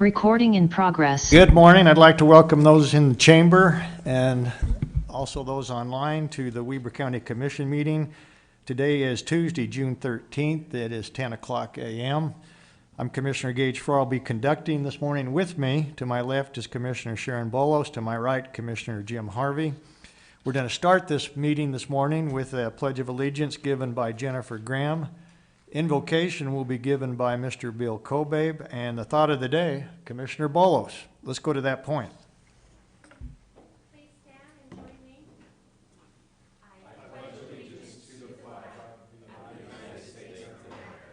Recording in progress. Good morning. I'd like to welcome those in the chamber and also those online to the Weber County Commission meeting. Today is Tuesday, June 13th. It is 10 o'clock a.m. I'm Commissioner Gage Farr. I'll be conducting this morning. With me to my left is Commissioner Sharon Bolos. To my right, Commissioner Jim Harvey. We're going to start this meeting this morning with a Pledge of Allegiance given by Jennifer Graham. Invocation will be given by Mr. Bill Kobabe, and the thought of the day, Commissioner Bolos. Let's go to that point. Please stand and join me. I pledge allegiance to the flag of the United States of America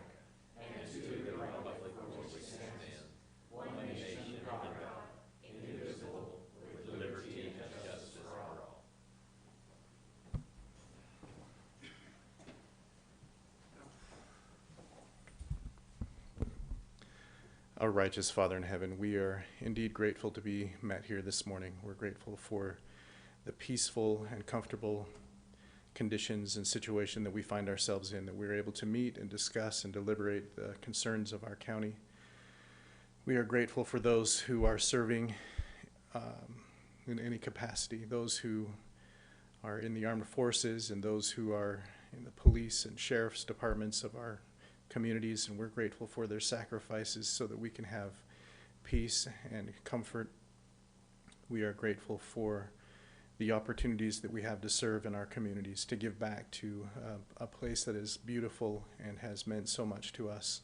and to the republic for which it stands, one nation under God, indivisible, with liberty and justice for all. Our righteous Father in heaven, we are indeed grateful to be met here this morning. We're grateful for the peaceful and comfortable conditions and situation that we find ourselves in, that we're able to meet and discuss and deliberate the concerns of our county. We are grateful for those who are serving in any capacity, those who are in the armed forces and those who are in the police and sheriff's departments of our communities, and we're grateful for their sacrifices so that we can have peace and comfort. We are grateful for the opportunities that we have to serve in our communities, to give back to a place that is beautiful and has meant so much to us.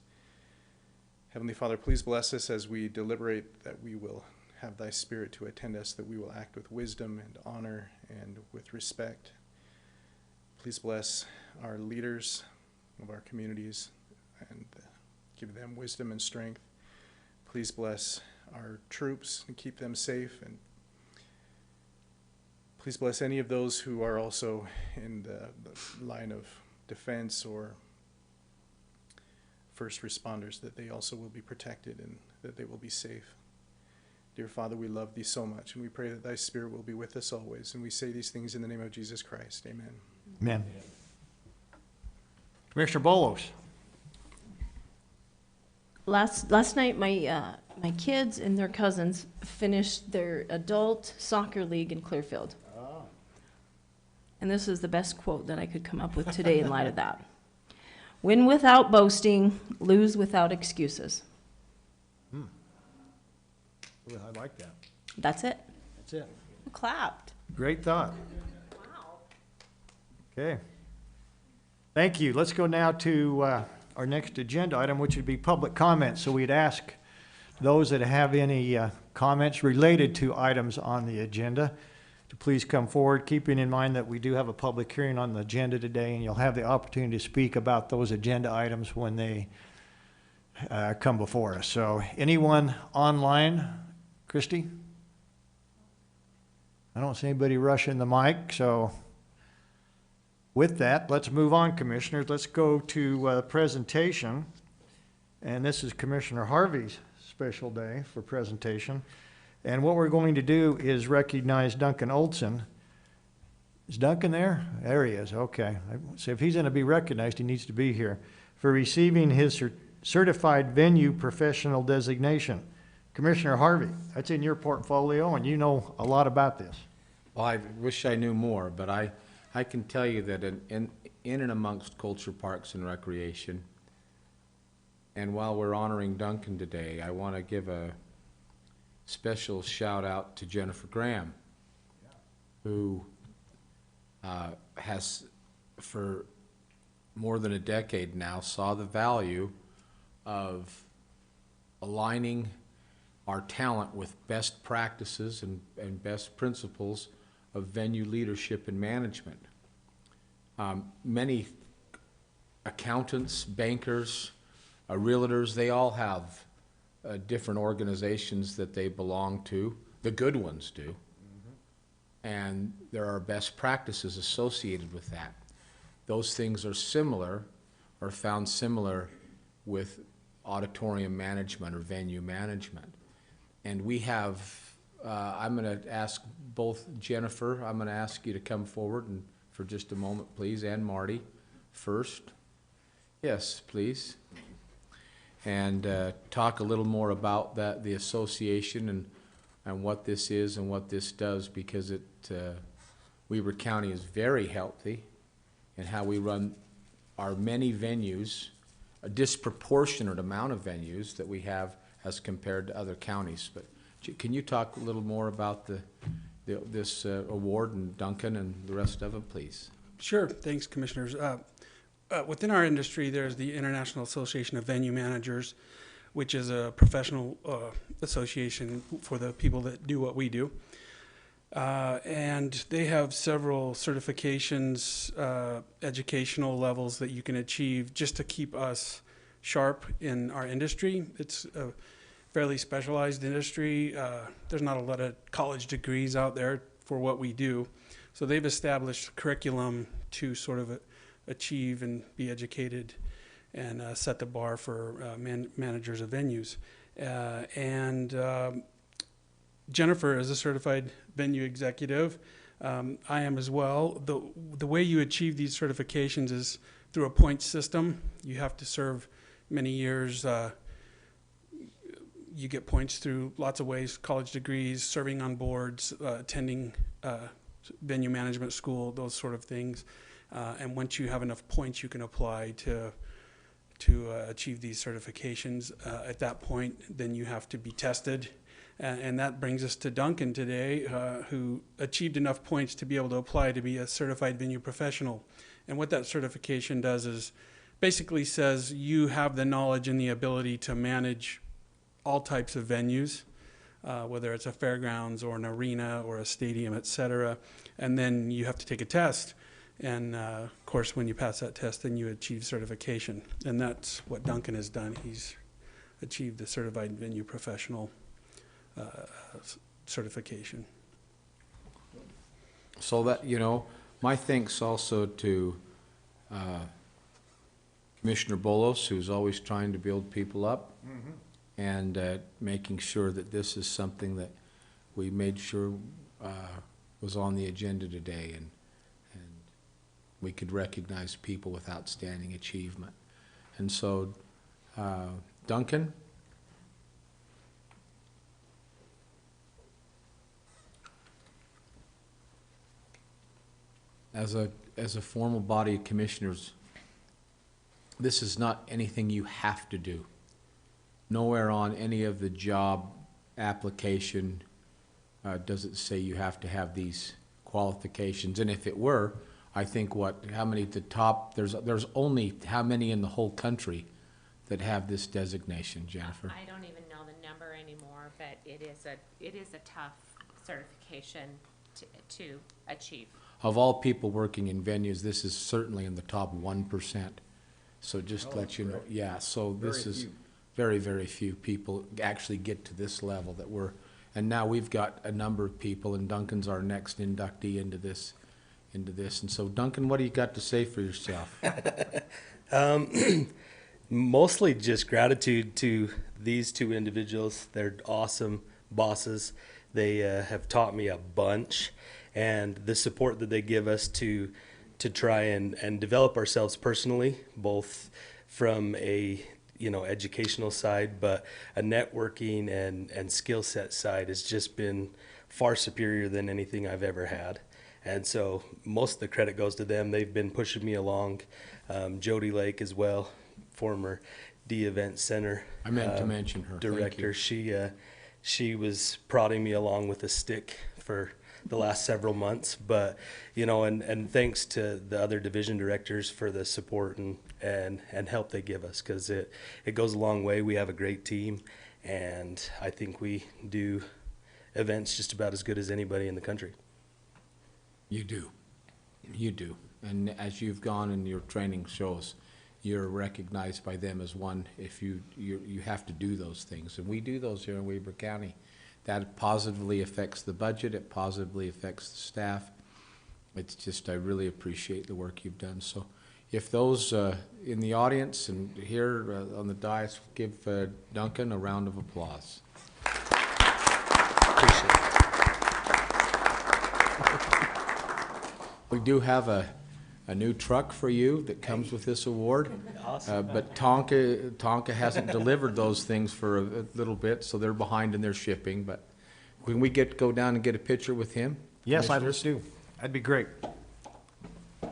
Heavenly Father, please bless us as we deliberate, that we will have thy Spirit to attend us, that we will act with wisdom and honor and with respect. Please bless our leaders of our communities and give them wisdom and strength. Please bless our troops and keep them safe. And please bless any of those who are also in the line of defense or first responders, that they also will be protected and that they will be safe. Dear Father, we love thee so much, and we pray that thy Spirit will be with us always. And we say these things in the name of Jesus Christ. Amen. Amen. Commissioner Bolos. Last night, my kids and their cousins finished their adult soccer league in Clearfield. Oh. And this is the best quote that I could come up with today in light of that. Win without boasting, lose without excuses. Well, I like that. That's it. That's it. Clapped. Great thought. Wow. Okay. Thank you. Let's go now to our next agenda item, which would be public comments. So we'd ask those that have any comments related to items on the agenda to please come forward, keeping in mind that we do have a public hearing on the agenda today, and you'll have the opportunity to speak about those agenda items when they come before us. So anyone online? Christy? I don't see anybody rushing the mic, so with that, let's move on, Commissioners. Let's go to presentation. And this is Commissioner Harvey's special day for presentation. And what we're going to do is recognize Duncan Olson. Is Duncan there? There he is. Okay. So if he's going to be recognized, he needs to be here for receiving his certified venue professional designation. Commissioner Harvey, that's in your portfolio, and you know a lot about this. Well, I wish I knew more, but I can tell you that in and amongst culture, parks, and recreation, and while we're honoring Duncan today, I want to give a special shout out to Jennifer Graham, who has, for more than a decade now, saw the value of aligning our talent with best practices and best principles of venue leadership and management. Many accountants, bankers, realtors, they all have different organizations that they belong to. The good ones do. And there are best practices associated with that. Those things are similar, or found similar, with auditorium management or venue management. And we have, I'm going to ask both Jennifer, I'm going to ask you to come forward and for just a moment, please, and Marty first. Yes, please. and talk a little more about that, the association and what this is and what this does, because Weber County is very healthy in how we run our many venues, a disproportionate amount of venues that we have as compared to other counties. But can you talk a little more about this award, and Duncan and the rest of them, please? Sure. Thanks, Commissioners. Within our industry, there's the International Association of Venue Managers, which is a professional association for the people that do what we do. And they have several certifications, educational levels that you can achieve just to keep us sharp in our industry. It's a fairly specialized industry. There's not a lot of college degrees out there for what we do. So they've established curriculum to sort of achieve and be educated and set the bar for managers of venues. Jennifer is a certified venue executive. I am as well. The way you achieve these certifications is through a points system. You have to serve many years. You get points through lots of ways: college degrees, serving on boards, attending venue management school, those sort of things. And once you have enough points, you can apply to achieve these certifications. At that point, then you have to be tested. And that brings us to Duncan today, who achieved enough points to be able to apply to be a certified venue professional. And what that certification does is basically says you have the knowledge and the ability to manage all types of venues, whether it's a fairgrounds or an arena or a stadium, et cetera. And then you have to take a test. And of course, when you pass that test, then you achieve certification. And that's what Duncan has done. He's achieved the certified venue professional certification. So that, my thanks also to Commissioner Bolos, who's always trying to build people up, and making sure that this is something that we made sure was on the agenda today, and we could recognize people with outstanding achievement. And so, Duncan? As a formal body of commissioners, this is not anything you have to do. Nowhere on any of the job application does it say you have to have these qualifications. And if it were, I think how many at the top, there's only how many in the whole country that have this designation, Jennifer? I don't even know the number anymore, but it is a tough certification to achieve. Of all people working in venues, this is certainly in the top 1%. So just to let you know, yeah, so this is very, very few people actually get to this level that and now we've got a number of people, and Duncan's our next inductee into this. And so Duncan, what do you got to say for yourself? Mostly just gratitude to these two individuals. They're awesome bosses. They have taught me a bunch, and the support that they give us to try and develop ourselves personally, both from a educational side, but a networking and skill set side has just been far superior than anything I've ever had. And so most of the credit goes to them. They've been pushing me along. Jody Lake as well, former D Event Center. I meant to mention her. Director. She was prodding me along with a stick for the last several months. But, and thanks to the other division directors for the support and help they give us, because it goes a long way. We have a great team, and I think we do events just about as good as anybody in the country. You do. And as you've gone and your training shows, you're recognized by them as one. If you have to do those things, and we do those here in Weber County. That positively affects the budget. It positively affects the staff. It's just, I really appreciate the work you've done. So if those in the audience and here on the dais, give Duncan a round of applause. Appreciate it. We do have a a new truck for you that comes with this award. Awesome. But Tonka hasn't delivered those things for a little bit, so they're behind in their shipping. But can we go down and get a picture with him? Yes, I'd Commissioners? do. That'd be great. You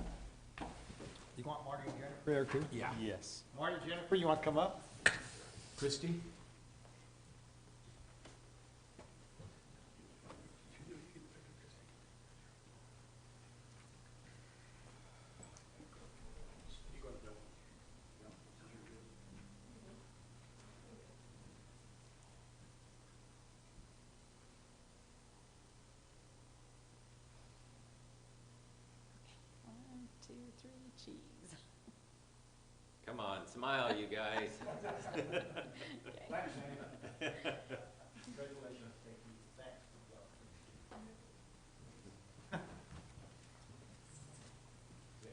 want Marty and Jennifer there too? Yeah. Yes. Marty, Jennifer, you want to come up? Christie? One, two, three, cheese. Come on, smile, you guys.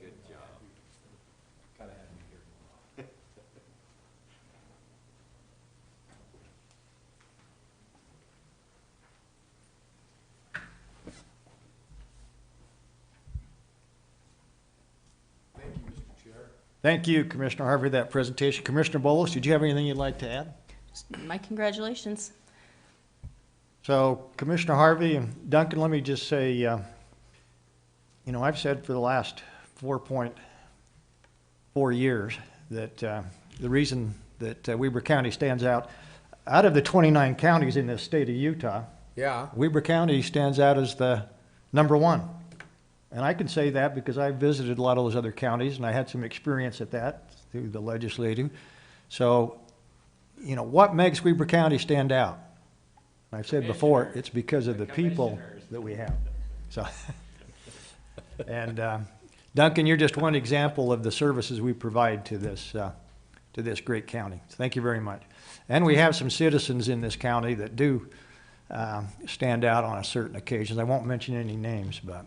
Good job. Thank you, Commissioner Harvey, for that presentation. Commissioner Bolos, did you have anything you'd like to add? My congratulations. So Commissioner Harvey and Duncan, let me just say, you know, I've said for the last 4.4 years that the reason that Weber County stands out of the 29 counties in the state of Utah, Yeah. Weber County stands out as the number one. And I can say that because I visited a lot of those other counties and I had some experience at that through the legislative. So, you know, what makes Weber County stand out? I've said before, it's because of the people that we have. So, and Duncan, you're just one example of the services we provide to this great county. So thank you very much. And we have some citizens in this county that do stand out on a certain occasions. I won't mention any names, but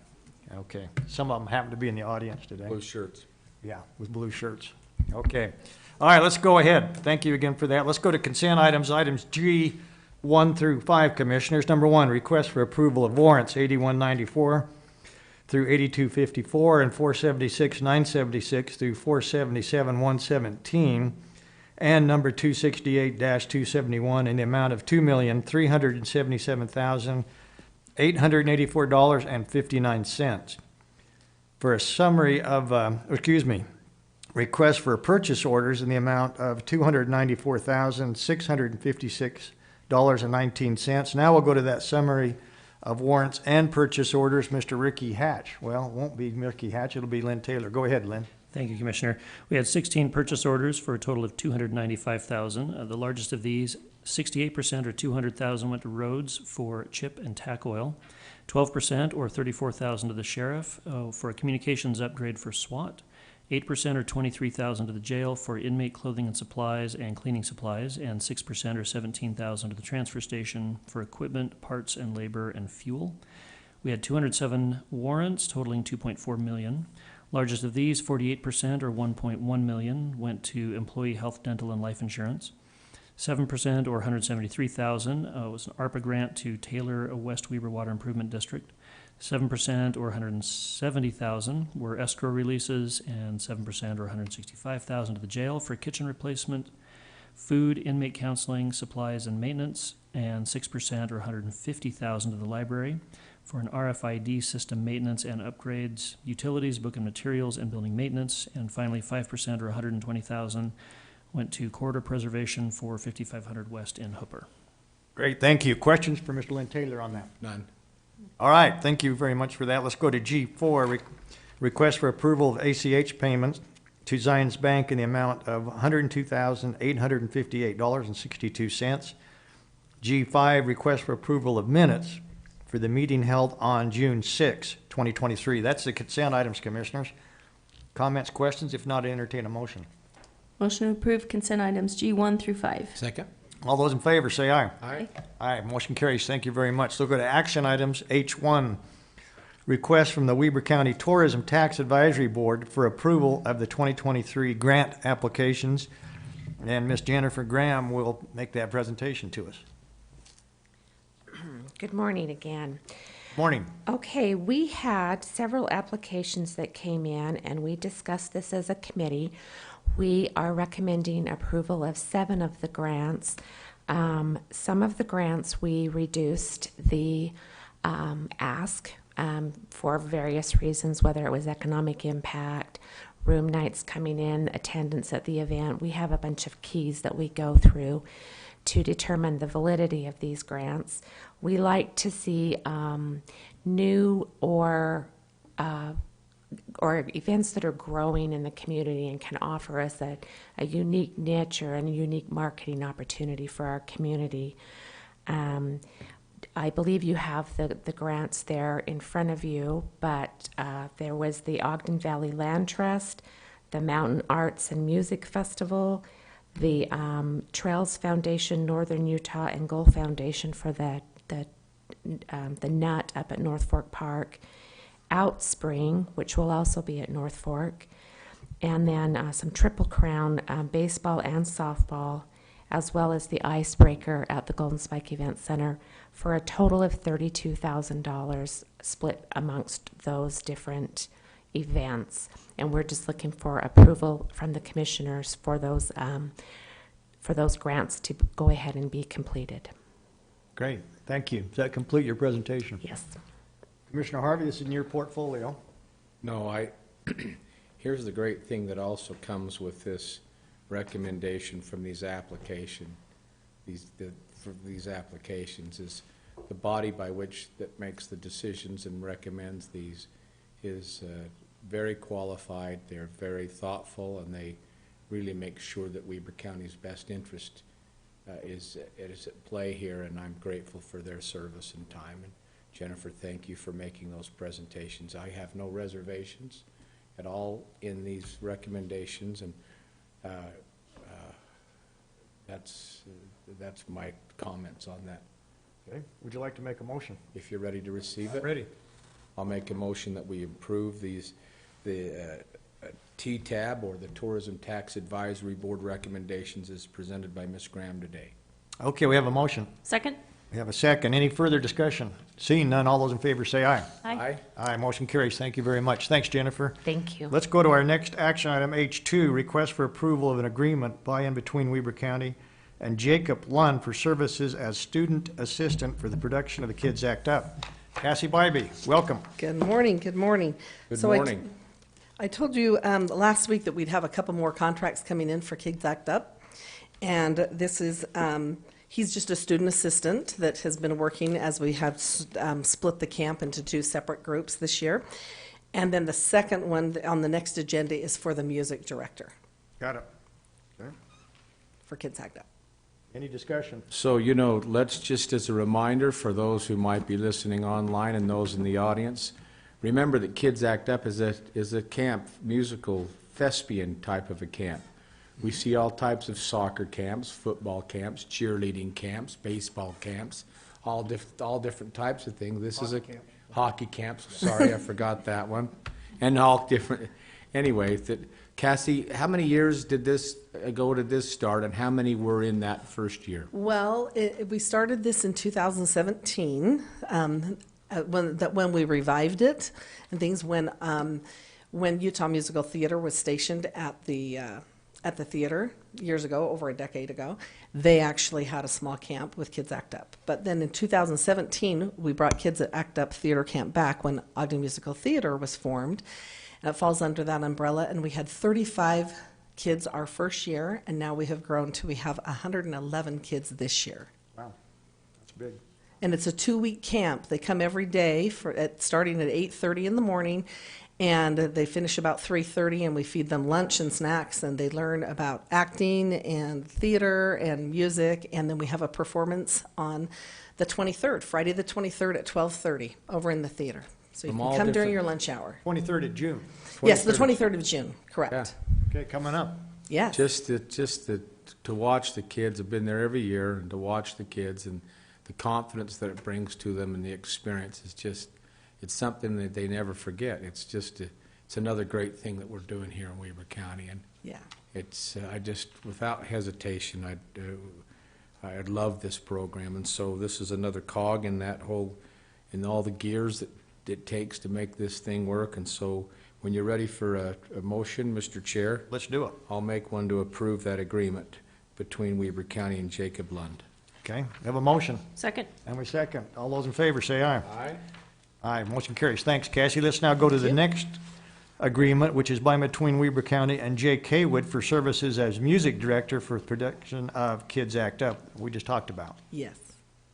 okay. Some of them happen to be in the audience today. Blue shirts. Yeah, with blue shirts. Okay. All right, let's go ahead. Thank you again for that. Let's go to consent items, items G 1 through 5, Commissioners. Number 1, request for approval of warrants 8194 through 8254 and 476 976 through 477 117, and number 268-271 in the amount of $2,377,884.59. For a summary of, request for purchase orders in the amount of $294,656.19. Now we'll go to that summary of warrants and purchase orders. Mr. Ricky Hatch. Well, it won't be Ricky Hatch, it'll be Lynn Taylor. Go ahead, Lynn. Thank you, Commissioner. We had 16 purchase orders for a total of $295,000. The largest of these, 68% or $200,000 went to roads for chip and tack oil. 12% or $34,000 to the sheriff for a communications upgrade for SWAT. 8% or $23,000 to the jail for inmate clothing and supplies and cleaning supplies, and 6% or $17,000 to the transfer station for equipment, parts and labor and fuel. We had 207 warrants totaling $2.4 million. Largest of these, 48% or $1.1 million, went to employee health, dental, and life insurance. 7% or $173,000 was an ARPA grant to Taylor West Weber Water Improvement District. 7% or $170,000 were escrow releases, and 7% or $165,000 to the jail for kitchen replacement, food, inmate counseling, supplies, and maintenance, and 6% or $150,000 to the library for an RFID system maintenance and upgrades, utilities, book and materials, and building maintenance, and finally 5% or $120,000 went to corridor preservation for 5500 West in Hooper. Great, thank you. Questions for Mr. Lynn Taylor on that? None. All right, thank you very much for that. Let's go to G4, request for approval of ACH payments to Zions Bank in the amount of $102,858.62. G5, request for approval of minutes for the meeting held on June 6, 2023. That's the consent items, Commissioners. Comments, questions? If not, I entertain a motion. Motion to approve consent items G1 through 5. Second? All those in favor, say aye. Aye. Aye, motion carries. Thank you very much. So go to action items H1, request from the Weber County Tourism Tax Advisory Board for approval of the 2023 grant applications. And Ms. Jennifer Graham will make that presentation to us. Good morning again. Morning. Okay, we had several applications that came in, and we discussed this as a committee. We are recommending approval of 7 of the grants. Some of the grants, we reduced the ask for various reasons, whether it was economic impact, room nights coming in, attendance at the event. We have a bunch of keys that we go through to determine the validity of these grants. We like to see new or events that are growing in the community and can offer us a unique niche or a unique marketing opportunity for our community. I believe you have the grants there in front of you, but there was the Ogden Valley Land Trust, the Mountain Arts and Music Festival, the Trails Foundation, Northern Utah, and Goal Foundation for the Nut up at North Fork Park, Outspring, which will also be at North Fork, and then some Triple Crown baseball and softball, as well as the Icebreaker at the Golden Spike Event Center, for a total of $32,000 split amongst those different events. And we're just looking for approval from the commissioners for those grants to go ahead and be completed. Great, thank you. Does that complete your presentation? Yes. Commissioner Harvey, this is in your portfolio. No, here's the great thing that also comes with this recommendation from these applications is the body by which that makes the decisions and recommends these is very qualified, they're very thoughtful, and they really make sure that Weber County's best interest is at play here, and I'm grateful for their service and time. And Jennifer, thank you for making those presentations. I have no reservations at all in these recommendations, and that's my comments on that. Okay, would you like to make a motion? If you're ready to receive it. Ready. I'll make a motion that we approve the TTAB, or the Tourism Tax Advisory Board recommendations as presented by Ms. Graham today. Okay, we have a motion. Second? We have a second. Any further discussion? Seeing none, all those in favor say aye. Aye. Aye, motion carries. Thank you very much. Thanks, Jennifer. Thank you. Let's go to our next action item, H2, request for approval of an agreement by and between Weber County and Jacob Lund for services as student assistant for the production of the Kids Act Up. Cassie Bybee, welcome. Good morning, good morning. Good So morning. I told you last week that we'd have a couple more contracts coming in for Kids Act Up. And this is, he's just a student assistant that has been working as we have split the camp into 2 separate groups this year. And then the second one on the next agenda is for the music director Got it. Okay. for Kids Act Up. Any discussion? So, let's just as a reminder for those who might be listening online and those in the audience, remember that Kids Act Up is a camp, musical, thespian type of a camp. We see all types of soccer camps, football camps, cheerleading camps, baseball camps, all different types of things. This is a hockey camps. Sorry, I forgot that one. And all different. Anyway, Cassie, how many years did this start, and how many were in that first year? Well, we started this in 2017, when we revived it, and things when Utah Musical Theater was stationed at the theater years ago, over a decade ago. They actually had a small camp with Kids Act Up. But then in 2017, we brought Kids Act Up Theater Camp back when Ogden Musical Theater was formed. And it falls under that umbrella, and we had 35 kids our first year, and now we have grown to, we have 111 kids this year. Wow, that's big. And it's a 2-week camp. They come every day starting at 8:30 in the morning, and they finish about 3:30, and we feed them lunch and snacks, and they learn about acting and theater and music, and then we have a performance on the 23rd, Friday the 23rd at 12:30 over in the theater. So you From can all come during different- your lunch hour. 23rd of June. Yes, the 23rd of June, correct. Okay, coming up. Yes. Just to watch the kids. I've been there every year, and to watch the kids and the confidence that it brings to them and the experience is just, it's something that they never forget. It's another great thing that we're doing here in Weber County, and Yeah. it's I just, without hesitation, I love this program, and so this is another cog in that whole and all the gears that it takes to make this thing work. And so when you're ready for a motion, Mr. Chair, Let's do it. I'll make one to approve that agreement between Weber County and Jacob Lund. Okay, we have a motion, Second. and we second. All those in favor, say aye. Aye. Aye, motion carries. Thanks, Cassie. Let's now go to the next agreement, which is by and between Weber County and Jake Haywood for services as music director for production of Kids Act Up, we just talked about. Yes.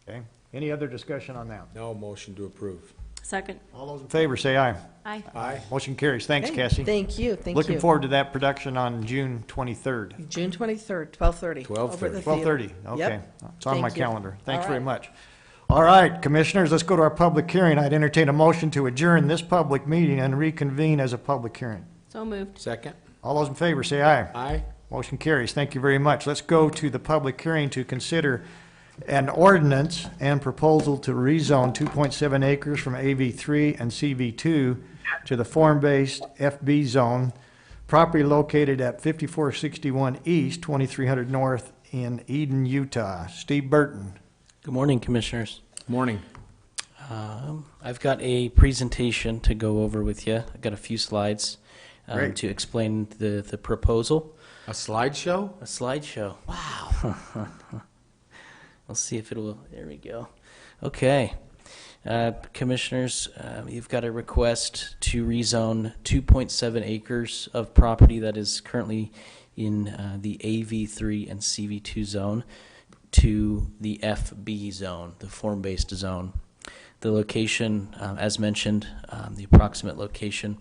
Okay, any other discussion on that? No motion to approve. Second. All those in favor, say aye. Aye. Aye. Motion carries. Thanks, Okay, Cassie. Thank you, thank you. Looking forward to that production on June 23rd. June 23rd, 12:30. 12:30. Over at the 12:30, theater. okay. Yep. It's on my Thank you. calendar. Thanks All very right. much. All right, Commissioners, let's go to our public hearing. I'd entertain a motion to adjourn this public meeting and reconvene as a public hearing. So moved. Second? All those in favor, say aye. Aye. Motion carries. Thank you very much. Let's go to the public hearing to consider an ordinance and proposal to rezone 2.7 acres from AV3 and CV2 to the form-based FB zone, property located at 5461 East, 2300 North in Eden, Utah. Steve Burton. Good morning, Commissioners. Morning. I've got a presentation to go over with you. I've got a few slides Great. to explain the proposal. A slideshow? A slideshow. Wow. We'll see if it'll, there we go. Okay. Commissioners, you've got a request to rezone 2.7 acres of property that is currently in the AV3 and CV2 zone to the FB zone, the form-based zone. The location, as mentioned, the approximate location,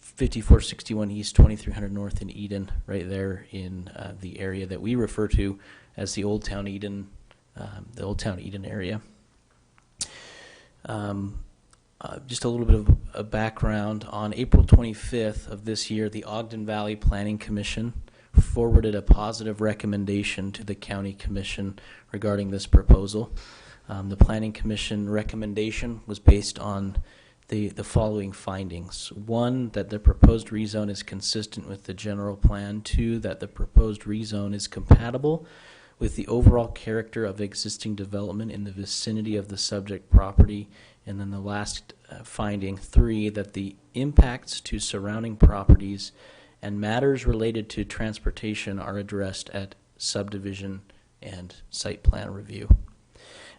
5461 East, 2300 North in Eden, right there in the area that we refer to as the Old Town Eden area. Just a little bit of a background. On April 25th of this year, the Ogden Valley Planning Commission forwarded a positive recommendation to the County Commission regarding this proposal. The Planning Commission recommendation was based on the following findings. 1, that the proposed rezone is consistent with the general plan. 2, that the proposed rezone is compatible with the overall character of existing development in the vicinity of the subject property. And then the last finding, 3, that the impacts to surrounding properties and matters related to transportation are addressed at subdivision and site plan review.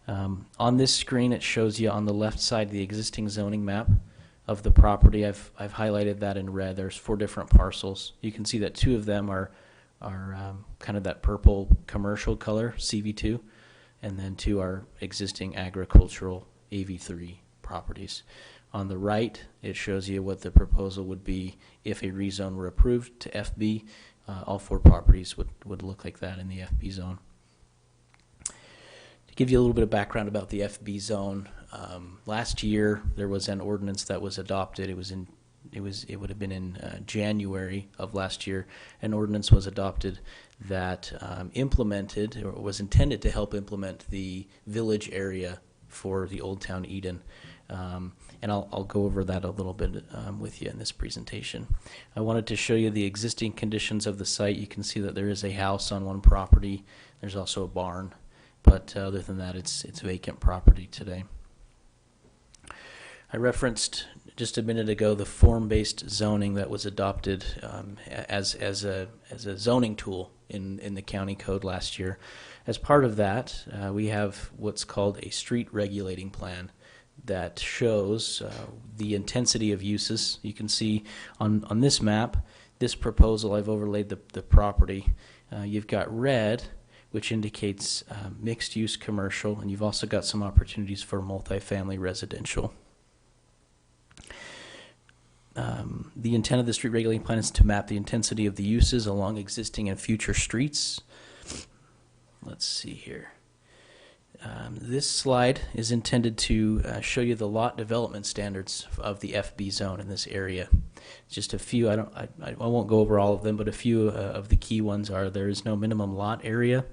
On this screen, it shows you on the left side the existing zoning map of the property. I've highlighted that in red. There's 4 different parcels. You can see that 2 of them are kind of that purple commercial color, CV2, and then 2 are existing agricultural AV3 properties. On the right, it shows you what the proposal would be if a rezone were approved to FB. All 4 properties would look like that in the FB zone. To give you a little bit of background about the FB zone, last year there was an ordinance that was adopted. It would have been in January of last year. An ordinance was adopted that implemented, or was intended to help implement, the village area for the Old Town Eden. And I'll go over that a little bit with you in this presentation. I wanted to show you the existing conditions of the site. You can see that there is a house on one property. There's also a barn. But other than that, it's vacant property today. I referenced just a minute ago the form-based zoning that was adopted as a zoning tool in the county code last year. As part of that, we have what's called a street regulating plan that shows the intensity of uses. You can see on this map, this proposal, I've overlaid the property. You've got red, which indicates mixed-use commercial, and you've also got some opportunities for multifamily residential. The intent of the street regulating plan is to map the intensity of the uses along existing and future streets. Let's see here. This slide is intended to show you the lot development standards of the FB zone in this area. Just a few, I won't go over all of them, but a few of the key ones are: there is no minimum lot area,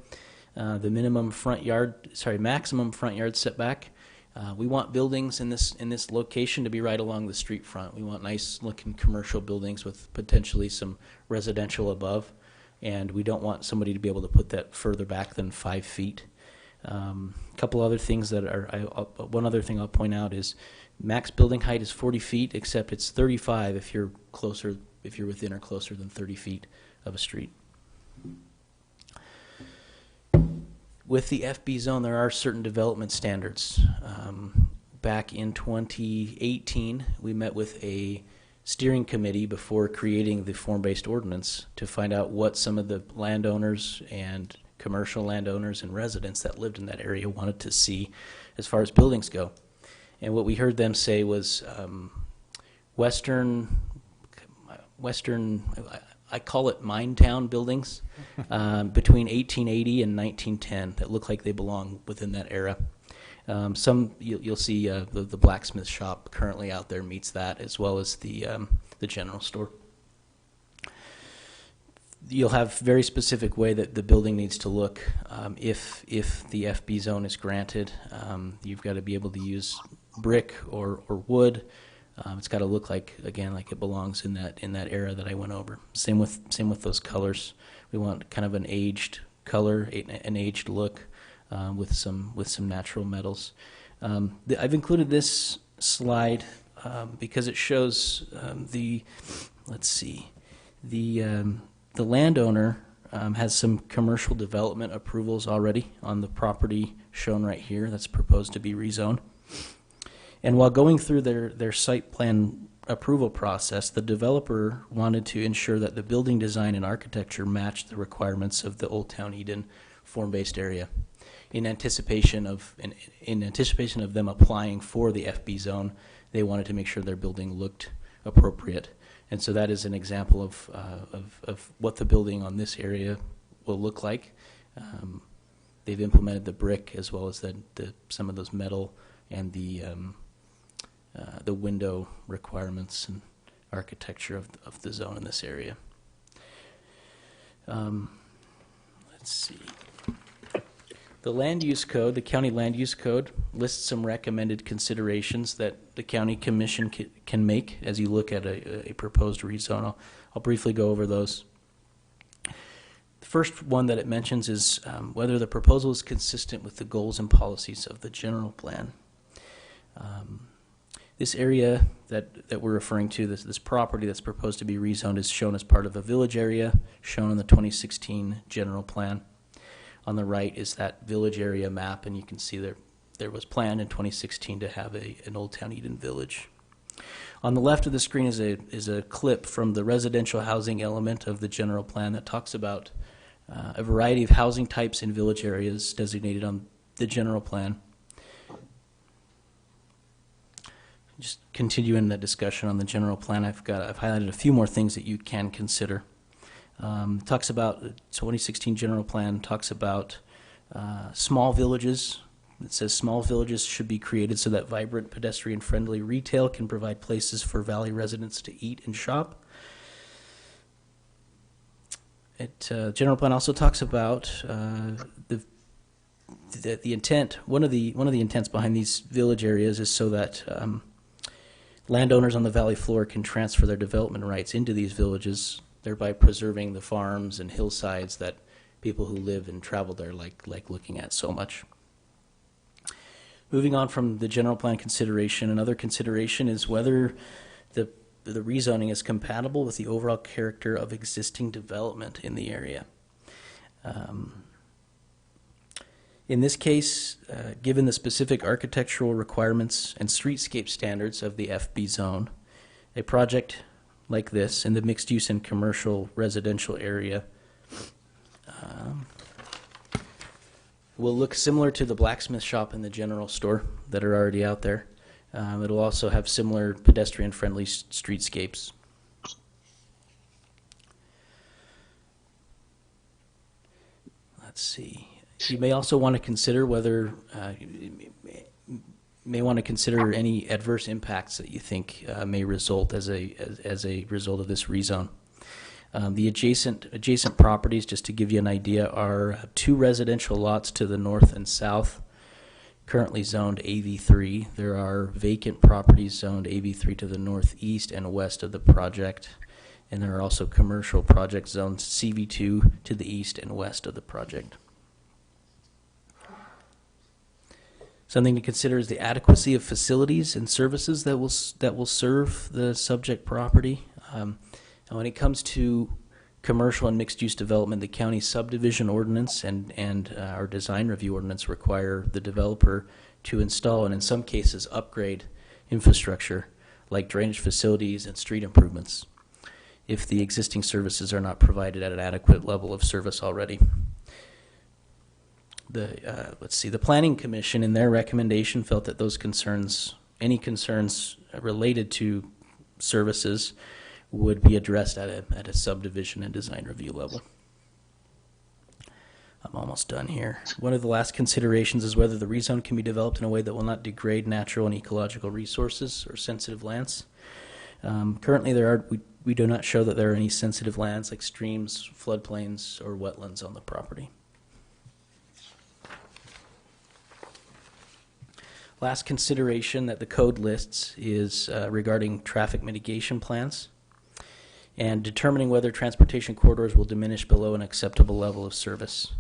the maximum front yard setback. We want buildings in this location to be right along the street front. We want nice looking commercial buildings with potentially some residential above, and we don't want somebody to be able to put that further back than 5 feet. Couple other things that are, one other thing I'll point out is max building height is 40 feet, except it's 35 if you're closer, if you're within or closer than 30 feet of a street. With the FB zone, there are certain development standards. Back in 2018, we met with a steering committee before creating the form-based ordinance to find out what some of the landowners and commercial landowners and residents that lived in that area wanted to see as far as buildings go. And what we heard them say was Western, I call it mine town buildings, between 1880 and 1910 that look like they belong within that era. Some you'll see the blacksmith shop currently out there meets that, as well as the general store. You'll have very specific way that the building needs to look. If the FB zone is granted, you've got to be able to use brick or wood. It's got to look like, again, like it belongs in that era that I went over. Same with those colors. We want kind of an aged color, an aged look, with some natural metals. I've included this slide because it shows the landowner has some commercial development approvals already on the property shown right here that's proposed to be rezoned. And while going through their site plan approval process, the developer wanted to ensure that the building design and architecture matched the requirements of the Old Town Eden form-based area. In anticipation of them applying for the FB zone, they wanted to make sure their building looked appropriate. And so that is an example of what the building on this area will look like. They've implemented the brick as well as some of those metal and the window requirements and architecture of the zone in this area. Let's see. The land use code, the county land use code, lists some recommended considerations that the county commission can make as you look at a proposed rezone. I'll briefly go over those. The first one that it mentions is whether the proposal is consistent with the goals and policies of the general plan. This area that we're referring to, this property that's proposed to be rezoned, is shown as part of a village area shown in the 2016 general plan. On the right is that village area map, and you can see there was planned in 2016 to have an Old Town Eden village. On the left of the screen is a clip from the residential housing element of the general plan that talks about a variety of housing types in village areas designated on the general plan. Just continuing that discussion on the general plan, I've highlighted a few more things that you can consider. Talks about the 2016 general plan, talks about small villages. It says small villages should be created so that vibrant, pedestrian-friendly retail can provide places for Valley residents to eat and shop. General plan also talks about the intent. One of the intents behind these village areas is so that landowners on the valley floor can transfer their development rights into these villages, thereby preserving the farms and hillsides that people who live and travel there like looking at so much. Moving on from the general plan consideration, another consideration is whether the rezoning is compatible with the overall character of existing development in the area. In this case, given the specific architectural requirements and streetscape standards of the FB zone, a project like this in the mixed use and commercial residential area will look similar to the blacksmith shop and the general store that are already out there. It'll also have similar pedestrian-friendly streetscapes. Let's see. You may also want to consider whether any adverse impacts that you think may result as a result of this rezone. The adjacent properties, just to give you an idea, are 2 residential lots to the north and south, currently zoned AV3. There are vacant properties zoned AV3 to the northeast and west of the project, and there are also commercial project zones CV2 to the east and west of the project. Something to consider is the adequacy of facilities and services that will serve the subject property. And when it comes to commercial and mixed-use development, the county subdivision ordinance and our design review ordinance require the developer to install and in some cases upgrade infrastructure like drainage facilities and street improvements if the existing services are not provided at an adequate level of service already. The Planning Commission in their recommendation felt that those concerns, any concerns related to services, would be addressed at a subdivision and design review level. I'm almost done here. One of the last considerations is whether the rezone can be developed in a way that will not degrade natural and ecological resources or sensitive lands. Currently, we do not show that there are any sensitive lands like streams, floodplains, or wetlands on the property. Last consideration that the code lists is regarding traffic mitigation plans and determining whether transportation corridors will diminish below an acceptable level of service.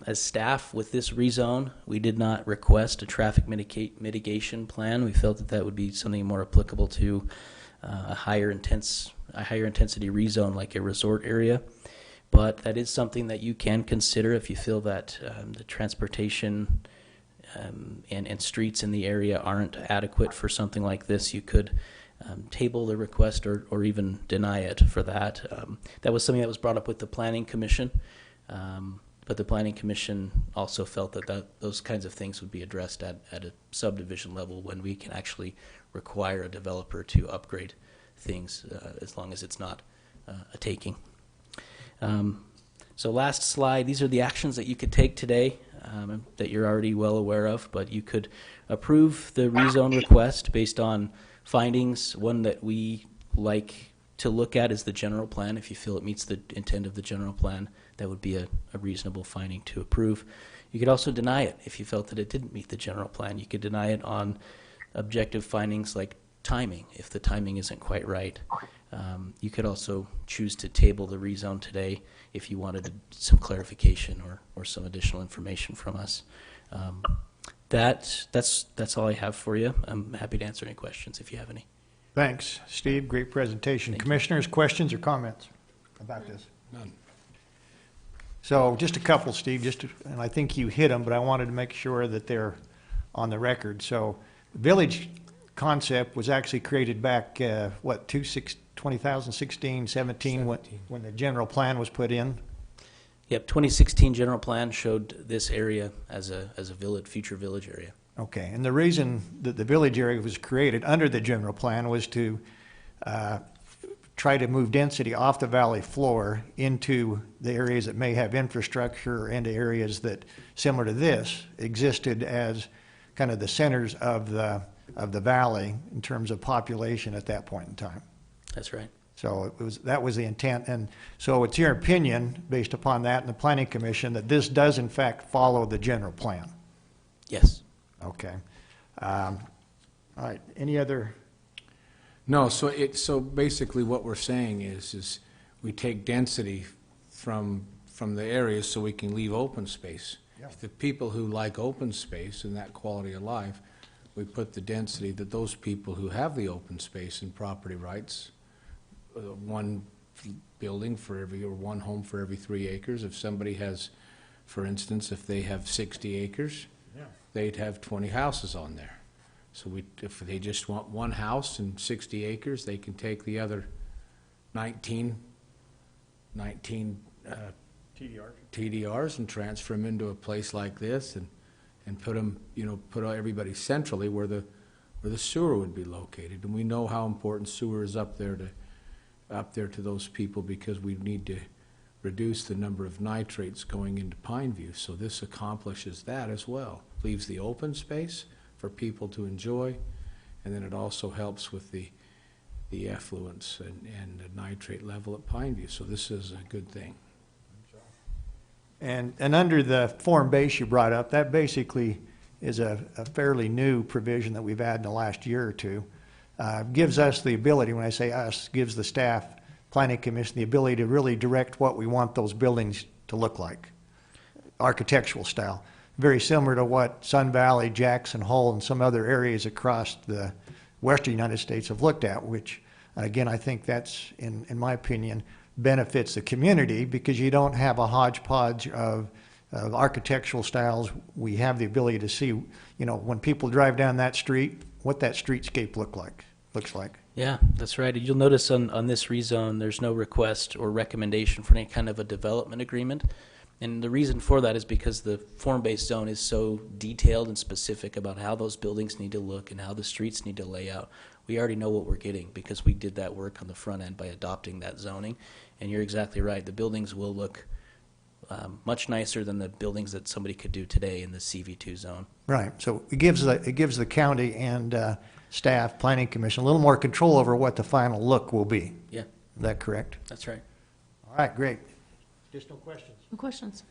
As staff with this rezone, we did not request a traffic mitigation plan. We felt that would be something more applicable to a higher intensity rezone like a resort area. But that is something that you can consider if you feel that the transportation and streets in the area aren't adequate for something like this. You could table the request or even deny it for that. That was something that was brought up with the Planning Commission, but the Planning Commission also felt that those kinds of things would be addressed at a subdivision level when we can actually require a developer to upgrade things as long as it's not a taking. So last slide, these are the actions that you could take today that you're already well aware of, but you could approve the rezone request based on findings. One that we like to look at is the general plan. If you feel it meets the intent of the general plan, that would be a reasonable finding to approve. You could also deny it if you felt that it didn't meet the general plan. You could deny it on objective findings like timing, if the timing isn't quite right. You could also choose to table the rezone today if you wanted some clarification or some additional information from us. That's all I have for you. I'm happy to answer any questions if you have any. Thanks, Steve. Great presentation. Thank you. Commissioners, questions or comments about this? None. So just a couple, Steve, and I think you hit them, but I wanted to make sure that they're on the record. So the village concept was actually created back, 2016, 17, when the general plan was put in? Yep, 2016 general plan showed this area as a village, future village area. Okay, and the reason that the village area was created under the general plan was to try to move density off the valley floor into the areas that may have infrastructure or into areas that, similar to this, existed as kind of the centers of the valley in terms of population at that point in time. That's right. So that was the intent. And so it's your opinion, based upon that and the Planning Commission, that this does in fact follow the general plan? Yes. Okay. All right, any other? No, so basically what we're saying is we take density from the areas so we can leave open space. Yeah. The people who like open space and that quality of life, we put the density that those people who have the open space and property rights, one building for every, or one home for every 3 acres. If somebody has, for instance, if they have 60 acres, Yeah. they'd have 20 houses on there. So if they just want one house and 60 acres, they can take the other 19 TDRs and transfer them into a place like this and put them, put everybody centrally where the sewer would be located. And we know how important sewer is up there to those people, because we need to reduce the number of nitrates going into Pineview. So this accomplishes that as well. Leaves the open space for people to enjoy, and then it also helps with the effluence and the nitrate level at Pineview. So this is a good thing. And under the form base you brought up, that basically is a fairly new provision that we've had in the last year or two. Gives us the ability, when I say us, gives the staff, Planning Commission, the ability to really direct what we want those buildings to look like, architectural style. very similar to what Sun Valley, Jackson Hole, and some other areas across the western United States have looked at, which, again, I think that's, in my opinion, benefits the community because you don't have a hodgepodge of architectural styles. We have the ability to see, you know, when people drive down that street, what that streetscape looks like. Yeah, that's right. You'll notice on this rezone, there's no request or recommendation for any kind of a development agreement. And the reason for that is because the form-based zone is so detailed and specific about how those buildings need to look and how the streets need to lay out. We already know what we're getting because we did that work on the front end by adopting that zoning. And you're exactly right. The buildings will look much nicer than the buildings that somebody could do today in the CV2 zone. Right. So it gives the county and staff, planning commission, a little more control over what the final look will be. Yeah. Is that correct? That's right. All right, great. Additional questions? No questions.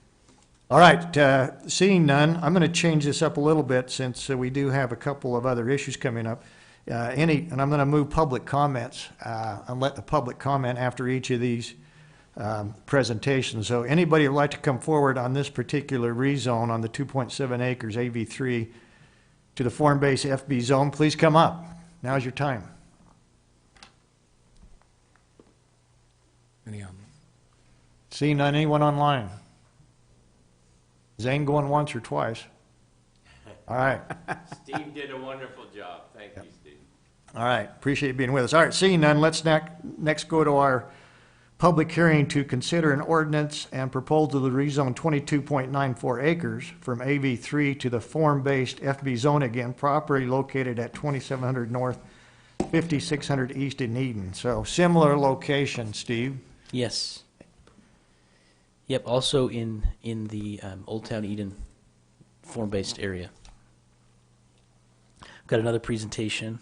All right, seeing none, I'm going to change this up a little bit since we do have a couple of other issues coming up. And I'm going to move public comments and let the public comment after each of these presentations. So anybody who'd like to come forward on this particular rezone on the 2.7 acres AV3 to the form-based FB zone, please come up. Now's your time. Seeing none, anyone online? Zane going once or twice? All right. Steve did a wonderful job. Thank you, Steve. All right, appreciate you being with us. All right, seeing none, let's next go to our public hearing to consider an ordinance and proposal to rezone 22.94 acres from AV3 to the form-based FB zone again, property located at 2700 North, 5600 East in Eden. So similar location, Steve. Yes. Yep, also in the Old Town Eden form-based area. I've got another presentation.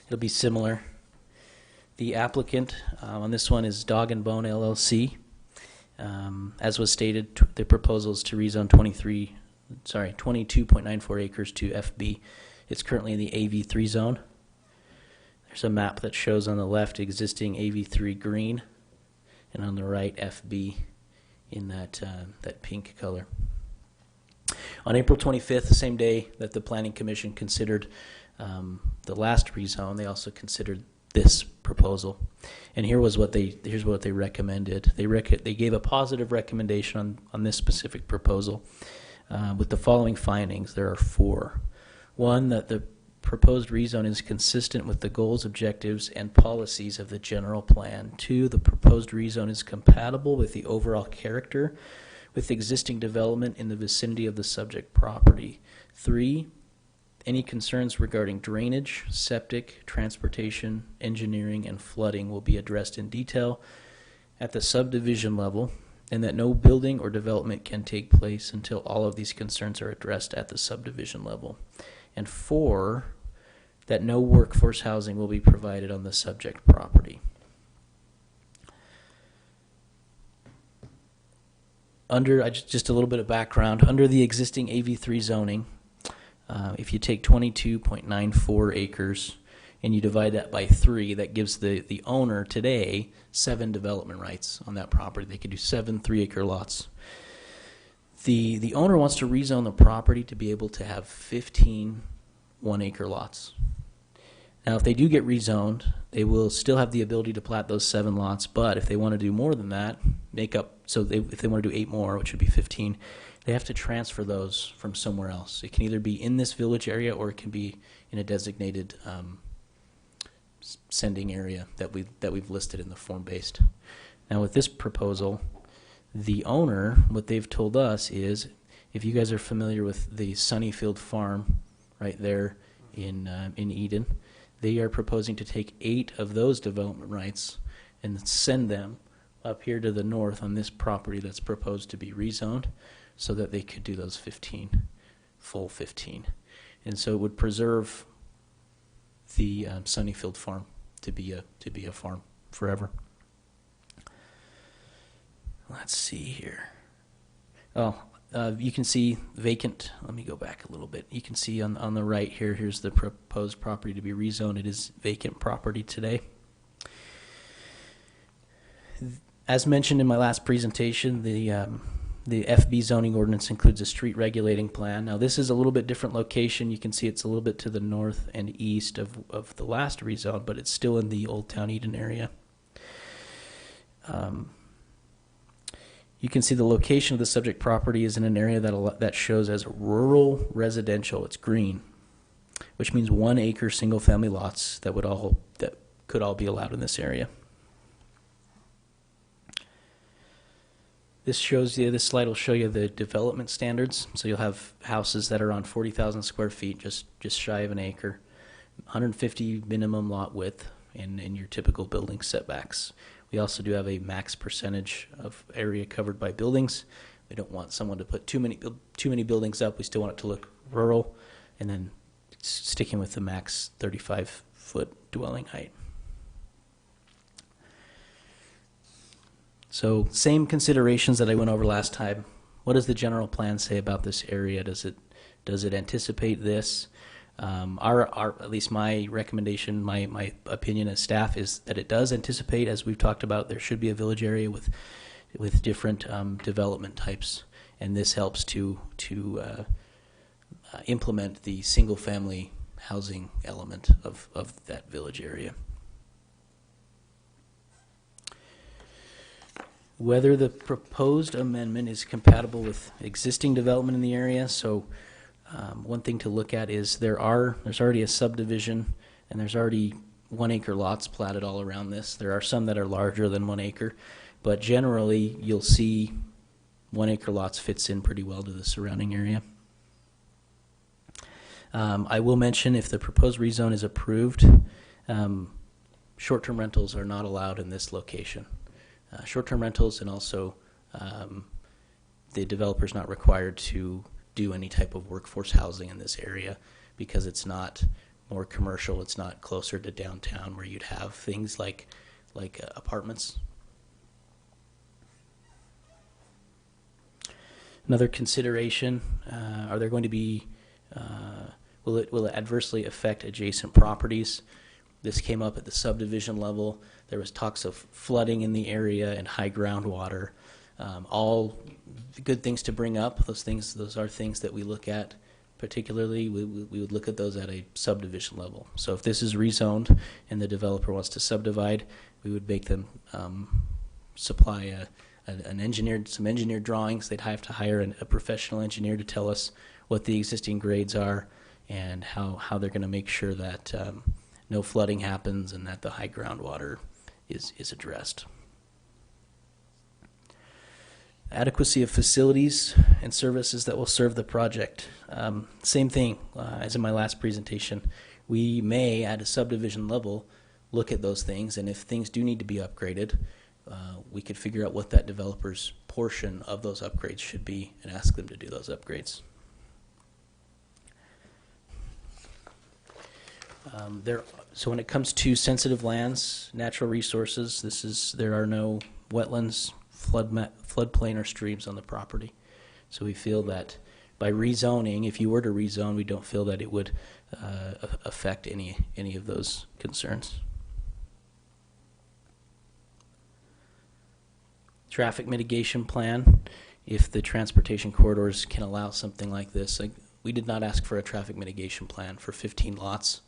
It'll be similar. The applicant on this one is Dog and Bone LLC. As was stated, the proposal is to rezone 22.94 acres to FB. It's currently in the AV3 zone. There's a map that shows on the left existing AV3 green, and on the right FB in that pink color. On April 25th, the same day that the Planning Commission considered the last rezone, they also considered this proposal. And here's what they recommended. They gave a positive recommendation on this specific proposal with the following findings. There are 4. 1, that the proposed rezone is consistent with the goals, objectives, and policies of the general plan. 2, the proposed rezone is compatible with the overall character with existing development in the vicinity of the subject property. 3, any concerns regarding drainage, septic, transportation, engineering, and flooding will be addressed in detail at the subdivision level, and that no building or development can take place until all of these concerns are addressed at the subdivision level. And 4, that no workforce housing will be provided on the subject property. Just a little bit of background, under the existing AV3 zoning, if you take 22.94 acres and you divide that by 3, that gives the owner today 7 development rights on that property. They could do 7 3-acre lots. The owner wants to rezone the property to be able to have 15 1-acre lots. Now, if they do get rezoned, they will still have the ability to plat those 7 lots, but if they want to do more than that, if they want to do 8 more, which would be 15, they have to transfer those from somewhere else. It can either be in this village area or it can be in a designated sending area that we've listed in the form-based. Now, with this proposal, the owner, what they've told us is, if you guys are familiar with the Sunnyfield Farm right there in Eden, they are proposing to take 8 of those development rights and send them up here to the north on this property that's proposed to be rezoned, so that they could do those 15, full 15. And so it would preserve the Sunnyfield Farm to be a farm forever. Let's see here. You can see vacant. Let me go back a little bit. You can see on the right here, here's the proposed property to be rezoned. It is vacant property today. As mentioned in my last presentation, The FB zoning ordinance includes a street regulating plan. Now, this is a little bit different location. You can see it's a little bit to the north and east of the last rezone, but it's still in the Old Town Eden area. You can see the location of the subject property is in an area that shows as rural residential. It's green, which means 1 acre single family lots that could all be allowed in this area. This slide will show you the development standards. So you'll have houses that are on 40,000 square feet, just shy of an acre, 150 minimum lot width in your typical building setbacks. We also do have a max percentage of area covered by buildings. We don't want someone to put too many buildings up. We still want it to look rural, and then sticking with the max 35-foot dwelling height. So same considerations that I went over last time. What does the general plan say about this area? Does it anticipate this? At least my recommendation, my opinion as staff is that it does anticipate, as we've talked about, there should be a village area with different development types, and this helps to implement the single family housing element of that village area. Whether the proposed amendment is compatible with existing development in the area. So one thing to look at is there's already a subdivision, and there's already 1 acre lots platted all around this. There are some that are larger than 1 acre, but generally you'll see 1 acre lots fits in pretty well to the surrounding area. I will mention, if the proposed rezone is approved, short-term rentals are not allowed in this location. Short-term rentals, and also the developer's not required to do any type of workforce housing in this area because it's not more commercial. It's not closer to downtown where you'd have things like apartments. Another consideration: are there going to be? Will it adversely affect adjacent properties? This came up at the subdivision level. There was talks of flooding in the area and high groundwater. All good things to bring up. Those are things that we look at. Particularly, we would look at those at a subdivision level. So if this is rezoned and the developer wants to subdivide, we would make them supply some engineered drawings. They'd have to hire a professional engineer to tell us what the existing grades are and how they're going to make sure that no flooding happens and that the high groundwater is addressed. Adequacy of facilities and services that will serve the project. Same thing as in my last presentation. We may, at a subdivision level, look at those things, and if things do need to be upgraded, we could figure out what that developer's portion of those upgrades should be and ask them to do those upgrades. So when it comes to sensitive lands, natural resources, there are no wetlands, floodplain, or streams on the property. So we feel that by rezoning, if you were to rezone, we don't feel that it would affect any of those concerns. Traffic mitigation plan. If the transportation corridors can allow something like this, we did not ask for a traffic mitigation plan for 15 lots.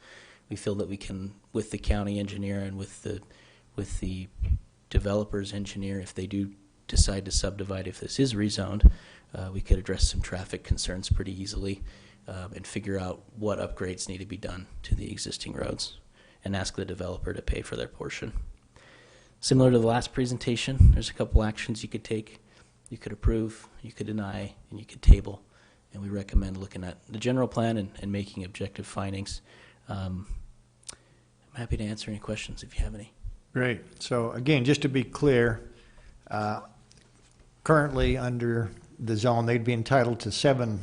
We feel that we can, with the county engineer and with the developer's engineer, if they do decide to subdivide, if this is rezoned, we could address some traffic concerns pretty easily and figure out what upgrades need to be done to the existing roads and ask the developer to pay for their portion. Similar to the last presentation, there's a couple actions you could take. You could approve, you could deny, and you could table. And we recommend looking at the general plan and making objective findings. I'm happy to answer any questions if you have any. Great. So again, just to be clear, currently under the zone, they'd be entitled to 7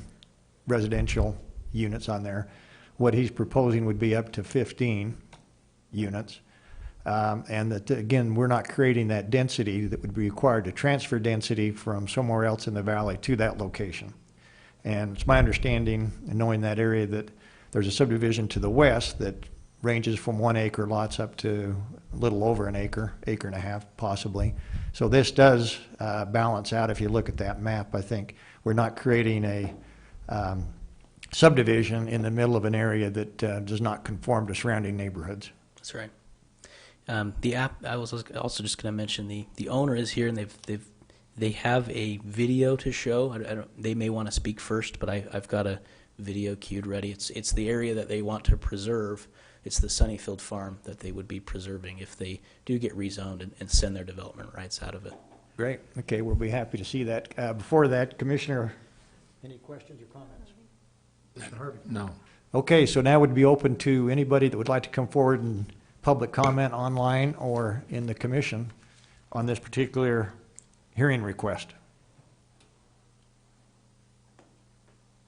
residential units on there. What he's proposing would be up to 15 units. And that, again, we're not creating that density that would be required to transfer density from somewhere else in the valley to that location. And it's my understanding, and knowing that area, that there's a subdivision to the west that ranges from 1 acre lots up to a little over an acre, acre and a half possibly. So this does balance out. If you look at that map, I think we're not creating a subdivision in the middle of an area that does not conform to surrounding neighborhoods. That's right. The app. I was also just going to mention the owner is here, and they have a video to show. I don't, they may want to speak first, but I've got a video queued ready. It's the area that they want to preserve. It's the Sunnyfield farm that they would be preserving if they do get rezoned and send their development rights out of it. Great. Okay, we'll be happy to see that. Before that, Commissioner, any questions or comments? Mr. Harvey? No. Okay, so now would be open to anybody that would like to come forward and public comment online or in the commission on this particular hearing request.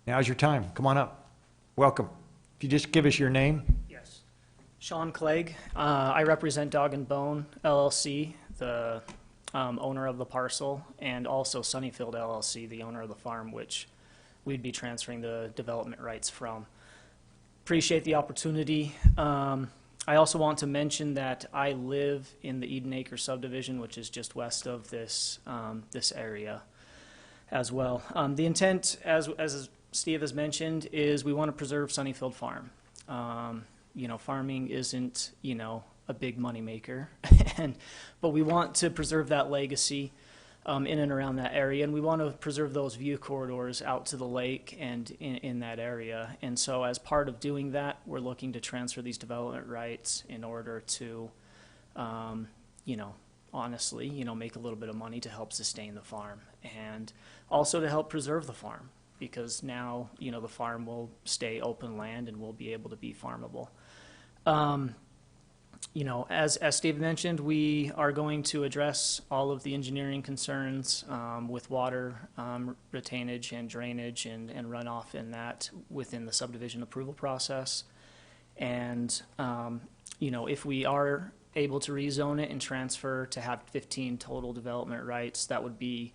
Now's your time. Come on up. Welcome. If you just give us your name. Yes. Sean Clegg. I represent Dog and Bone LLC, the owner of the parcel, and also Sunnyfield LLC, the owner of the farm, which we'd be transferring the development rights from. Appreciate the opportunity. I also want to mention that I live in the Eden Acre subdivision, which is just west of this this area as well. The intent, as Steve has mentioned, is we want to preserve Sunnyfield Farm. You know, farming isn't, you know, a big moneymaker, but we want to preserve that legacy in and around that area, and we want to preserve those view corridors out to the lake and in that area. And so as part of doing that, we're looking to transfer these development rights in order to, you know, honestly, you know, make a little bit of money to help sustain the farm and also to help preserve the farm, because now, you know, the farm will stay open land and will be able to be farmable. You know, as Steve mentioned, we are going to address all of the engineering concerns with water retainage and drainage and runoff in that within the subdivision approval process. And, you know, if we are able to rezone it and transfer to have 15 total development rights, that would be,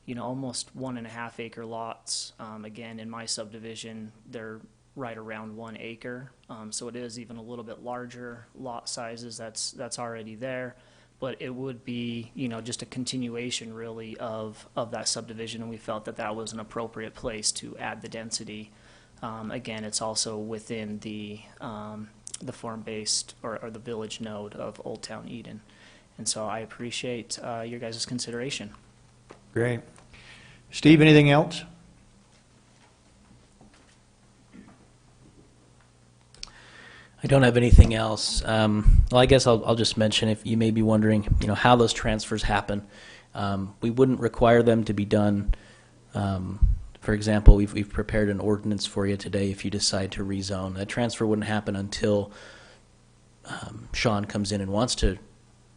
you know, almost 1.5 acre lots. Again, in my subdivision, they're right around 1 acre. So it is even a little bit larger lot sizes that's already there, but it would be, you know, just a continuation really of that subdivision, and we felt that that was an appropriate place to add the density. Again, it's also within the farm-based or the village node of Old Town Eden. And so I appreciate your guys' consideration. Great. Steve, anything else? I don't have anything else. Well, I guess I'll just mention, if you may be wondering, you know, how those transfers happen. We wouldn't require them to be done. For example, we've prepared an ordinance for you today if you decide to rezone. That transfer wouldn't happen until Sean comes in and wants to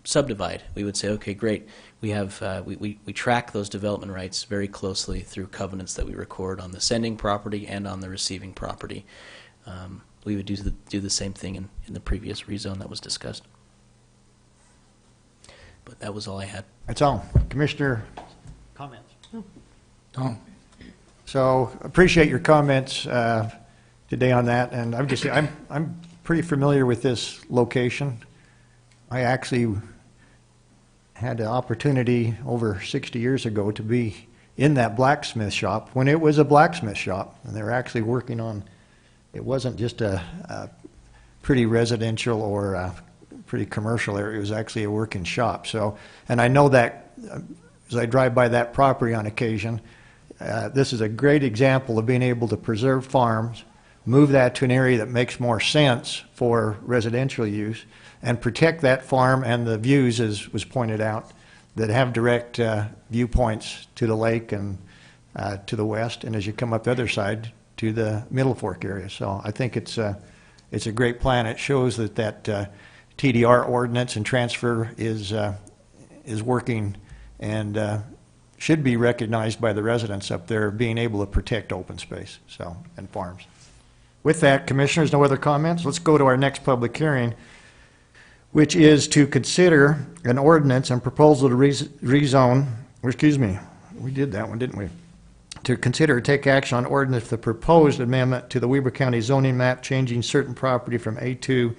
subdivide. We would say, okay, great. We have we track those development rights very closely through covenants that we record on the sending property and on the receiving property. We would do the same thing in the previous rezone that was discussed. But that was all I had. That's all. Commissioner, comments? Oh. So appreciate your comments today on that, and I'm pretty familiar with this location. I actually had the opportunity over 60 years ago to be in that blacksmith shop when it was a blacksmith shop, and they were actually working on. It wasn't just a pretty residential or a pretty commercial area. It was actually a working shop. So, and I know that as I drive by that property on occasion, this is a great example of being able to preserve farms, move that to an area that makes more sense for residential use, and protect that farm and the views, as was pointed out, that have direct viewpoints to the lake and to the west, and as you come up the other side, to the Middle Fork area. So I think it's a great plan. It shows that TDR ordinance and transfer is working and should be recognized by the residents up there, being able to protect open space and farms. With that, Commissioners, no other comments? Let's go to our next public hearing, which is to consider an ordinance and proposal to rezone, excuse me, we did that one, didn't we? To consider or take action on ordinance the proposed amendment to the Weber County zoning map changing certain property from A2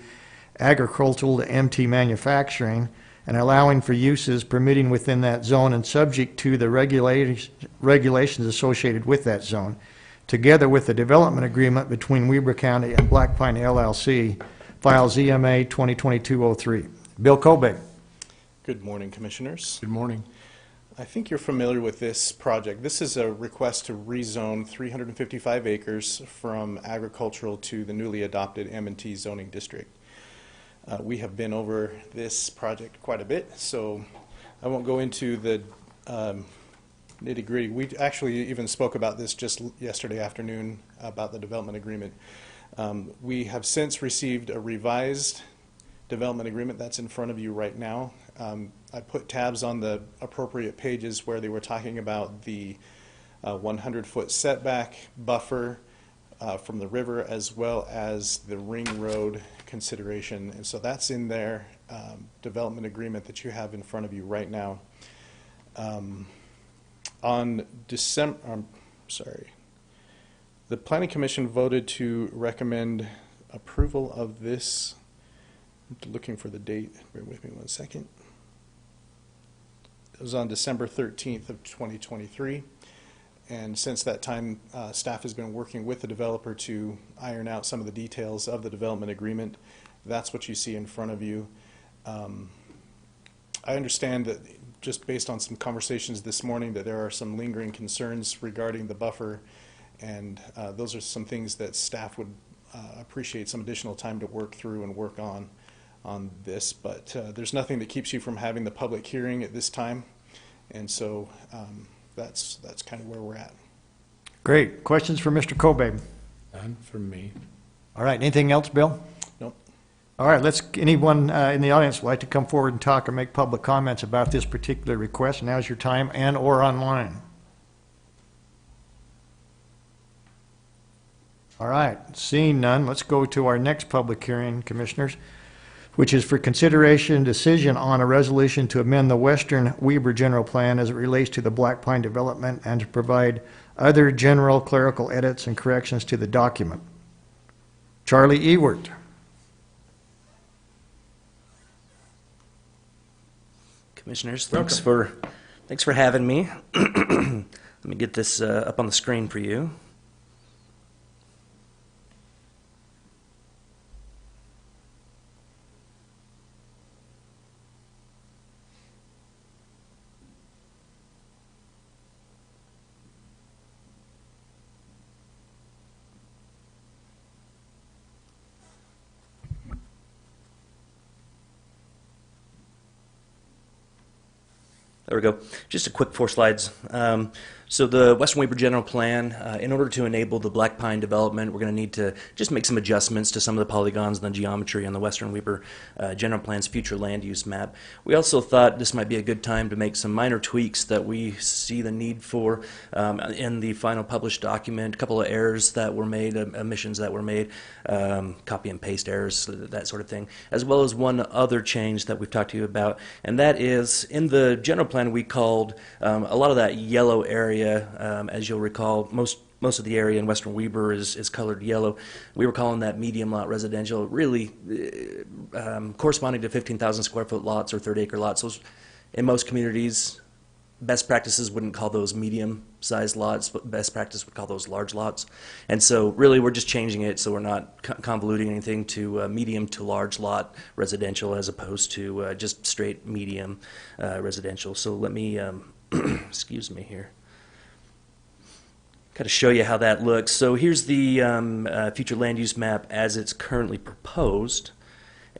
agricultural to MT manufacturing and allowing for uses permitting within that zone and subject to the regulations associated with that zone, together with the development agreement between Weber County and Black Pine LLC, file ZMA 2022-03. Bill Kobe. Good morning, Commissioners. Good morning. I think you're familiar with this project. This is a request to rezone 355 acres from agricultural to the newly adopted M&T zoning district. We have been over this project quite a bit, so I won't go into the nitty-gritty. We actually even spoke about this just yesterday afternoon about the development agreement. We have since received a revised development agreement that's in front of you right now. I put tabs on the appropriate pages where they were talking about the 100-foot setback buffer from the river, as well as the ring road consideration. And so that's in their development agreement that you have in front of you right now. The Planning Commission voted to recommend approval of this. I'm looking for the date. Bear with me 1 second. It was on December 13th of 2023. And since that time, staff has been working with the developer to iron out some of the details of the development agreement. That's what you see in front of you. I understand that just based on some conversations this morning that there are some lingering concerns regarding the buffer, and those are some things that staff would appreciate some additional time to work through and work on this. But there's nothing that keeps you from having the public hearing at this time, and so that's kind of where we're at. Great. Questions for Mr. Kobe? None from me. All right. Anything else, Bill? Nope. All right. Anyone in the audience would like to come forward and talk or make public comments about this particular request? Now's your time, and or online. All right. Seeing none, let's go to our next public hearing, Commissioners, which is for consideration and decision on a resolution to amend the Western Weber General Plan as it relates to the Black Pine development and to provide other general clerical edits and corrections to the document. Charlie Ewert. Commissioners, thanks for having me. Let me get this up on the screen for you. There we go. Just a quick 4 slides. So the Western Weber General Plan, in order to enable the Black Pine development, we're going to need to just make some adjustments to some of the polygons and the geometry on the Western Weber General Plan's future land use map. We also thought this might be a good time to make some minor tweaks that we see the need for in the final published document. A couple of errors that were made, omissions that were made, copy and paste errors, that sort of thing, as well as one other change that we've talked to you about, and that is in the general plan we called a lot of that yellow area. As you'll recall, most of the area in Western Weber is colored yellow. We were calling that medium lot residential, really corresponding to 15,000 square foot lots or 30-acre lots. Those, in most communities, best practices wouldn't call those medium-sized lots, but best practice would call those large lots. And so really we're just changing it so we're not convoluting anything to medium to large lot residential as opposed to just straight medium residential. So let me, excuse me here. Got to show you how that looks. So here's the future land use map as it's currently proposed.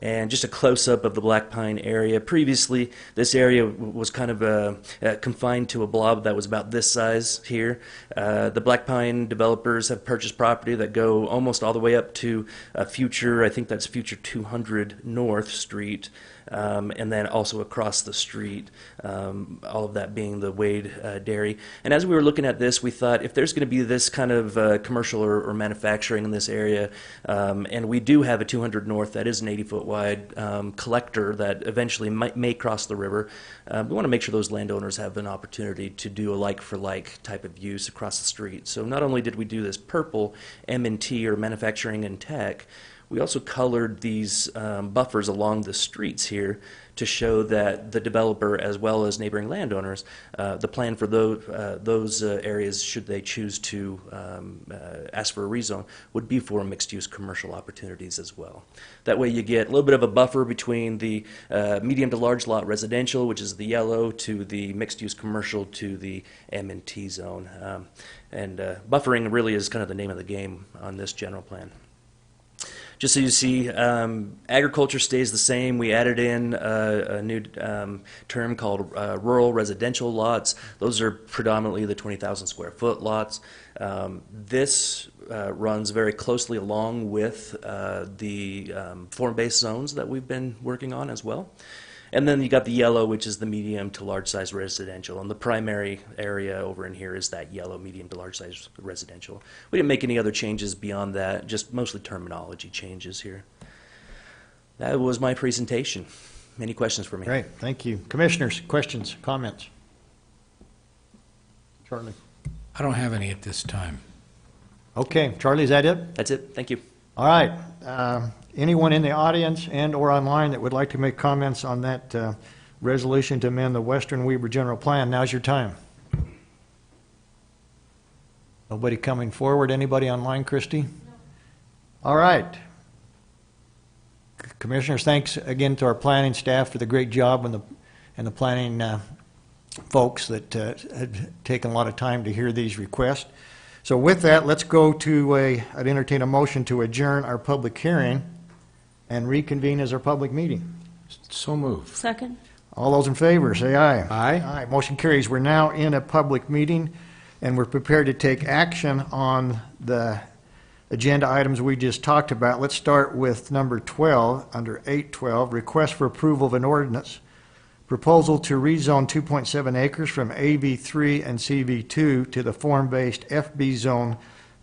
And just a close-up of the Black Pine area. Previously, this area was kind of confined to a blob that was about this size here. The Black Pine developers have purchased property that go almost all the way up to future, I think that's future 200 North Street, and then also across the street, all of that being the Wade Dairy. And as we were looking at this, we thought if there's going to be this kind of commercial or manufacturing in this area, and we do have a 200 North that is an 80-foot wide collector that eventually may cross the river, we want to make sure those landowners have an opportunity to do a like-for-like type of use across the street. So not only did we do this purple M&T or manufacturing and tech, we also colored these buffers along the streets here to show that the developer, as well as neighboring landowners, the plan for those areas, should they choose to ask for a rezone, would be for mixed-use commercial opportunities as well. That way you get a little bit of a buffer between the medium to large lot residential, which is the yellow, to the mixed-use commercial, to the M&T zone. And buffering really is kind of the name of the game on this general plan. Just so you see, agriculture stays the same. We added in a new term called rural residential lots. Those are predominantly the 20,000 square foot lots. This runs very closely along with the form-based zones that we've been working on as well. And then you got the yellow, which is the medium to large size residential. And the primary area over in here is that yellow medium to large size residential. We didn't make any other changes beyond that, just mostly terminology changes here. That was my presentation. Any questions for me? Great, thank you. Commissioners, questions, comments? Charlie? I don't have any at this time. Okay, Charlie, is that it? That's it. Thank you. All right. Anyone in the audience and or online that would like to make comments on that resolution to amend the Western Weber General Plan, now's your time. Nobody coming forward? Anybody online, Christy? No. All right. Commissioners, thanks again to our planning staff for the great job and the planning folks that had taken a lot of time to hear these requests. So with that, let's go to I'd entertain a motion to adjourn our public hearing and reconvene as our public meeting. So moved. Second? All those in favor, say aye. Aye. Aye. Motion carries. We're now in a public meeting, and we're prepared to take action on the agenda items we just talked about. Let's start with number 12, under 812, request for approval of an ordinance. Proposal to rezone 2.7 acres from AV3 and CV2 to the form-based FB zone,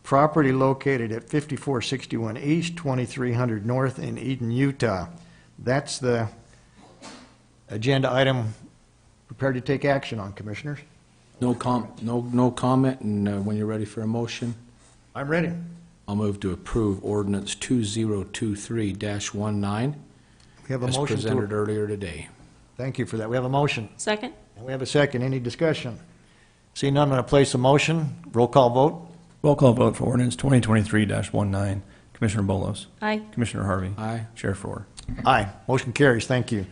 property located at 5461 East, 2300 North in Eden, Utah. That's the agenda item prepared to take action on, Commissioners. No comment, and when you're ready for a motion, I'm ready. I'll move to approve ordinance 2023-19 We have a as motion presented to. earlier today. Thank you for that. We have a motion. Second? And we have a second. Any discussion? Seeing none, I'm going to place a motion. Roll call vote. Roll call vote for ordinance 2023-19. Commissioner Bolos. Aye. Commissioner Harvey. Aye. Sheriff Rohr. Aye. Motion carries. Thank you.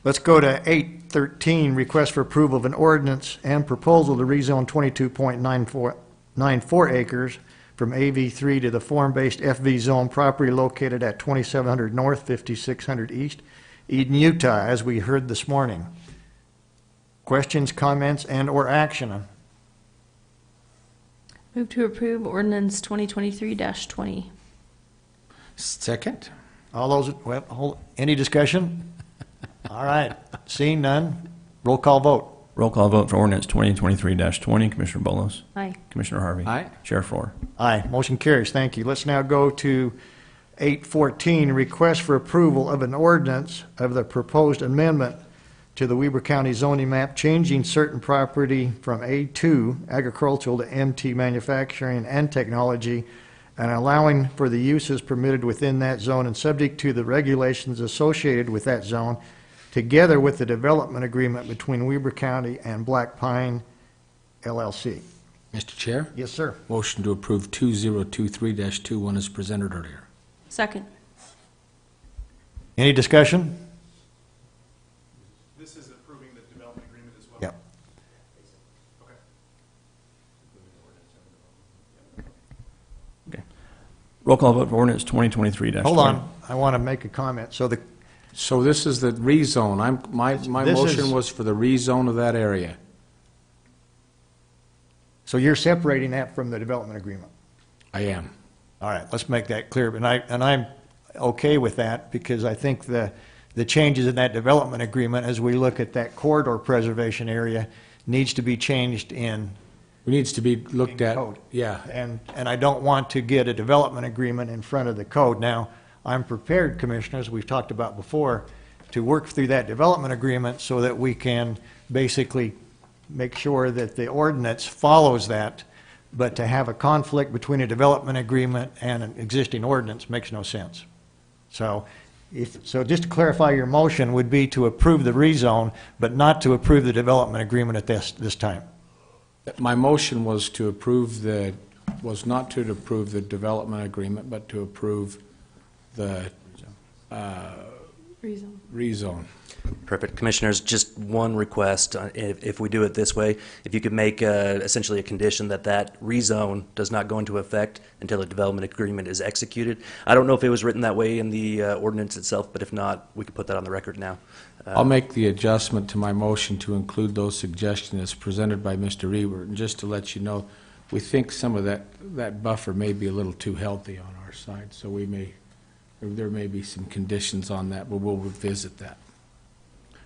Let's go to 813, request for approval of an ordinance and proposal to rezone 22.94 acres from AV3 to the form-based FV zone, property located at 2700 North, 5600 East, Eden, Utah, as we heard this morning. Questions, comments, and or action? Move to approve ordinance 2023-20. Second? All those, well, any discussion? All right. Seeing none, roll call vote. Roll call vote for ordinance 2023-20. Commissioner Bolos. Aye. Commissioner Harvey. Aye. Sheriff Rohr. Aye. Motion carries. Thank you. Let's now go to 814, request for approval of an ordinance of the proposed amendment to the Weber County zoning map, changing certain property from A2 agricultural to MT manufacturing and technology, and allowing for the uses permitted within that zone and subject to the regulations associated with that zone, together with the development agreement between Weber County and Black Pine LLC. Mr. Chair? Yes, sir. Motion to approve 2023-21 as presented earlier. Second? Any discussion? This is approving the development agreement as well? Yep. Okay. Roll call vote for ordinance 2023-20. Hold on. I want to make a comment. So this is the rezone. My This motion is- was for the rezone of that area. So you're separating that from the development agreement? I am. All right, let's make that clear. And I'm okay with that because I think the changes in that development agreement as we look at that corridor preservation area needs to be changed in It needs to be looked at. code. Yeah. And I don't want to get a development agreement in front of the code. Now, I'm prepared, Commissioners, we've talked about before, to work through that development agreement so that we can basically make sure that the ordinance follows that. But to have a conflict between a development agreement and an existing ordinance makes no sense. So So just to clarify, your motion would be to approve the rezone, but not to approve the development agreement at this time. My motion was to approve was not to approve the development agreement, but to approve the rezone. Perfect. Commissioners, just one request, if we do it this way, if you could make essentially a condition that that rezone does not go into effect until a development agreement is executed. I don't know if it was written that way in the ordinance itself, but if not, we could put that on the record now. I'll make the adjustment to my motion to include those suggestions as presented by Mr. Ewert. And just to let you know, we think some of that buffer may be a little too healthy on our side, so there may be some conditions on that, but we'll revisit that.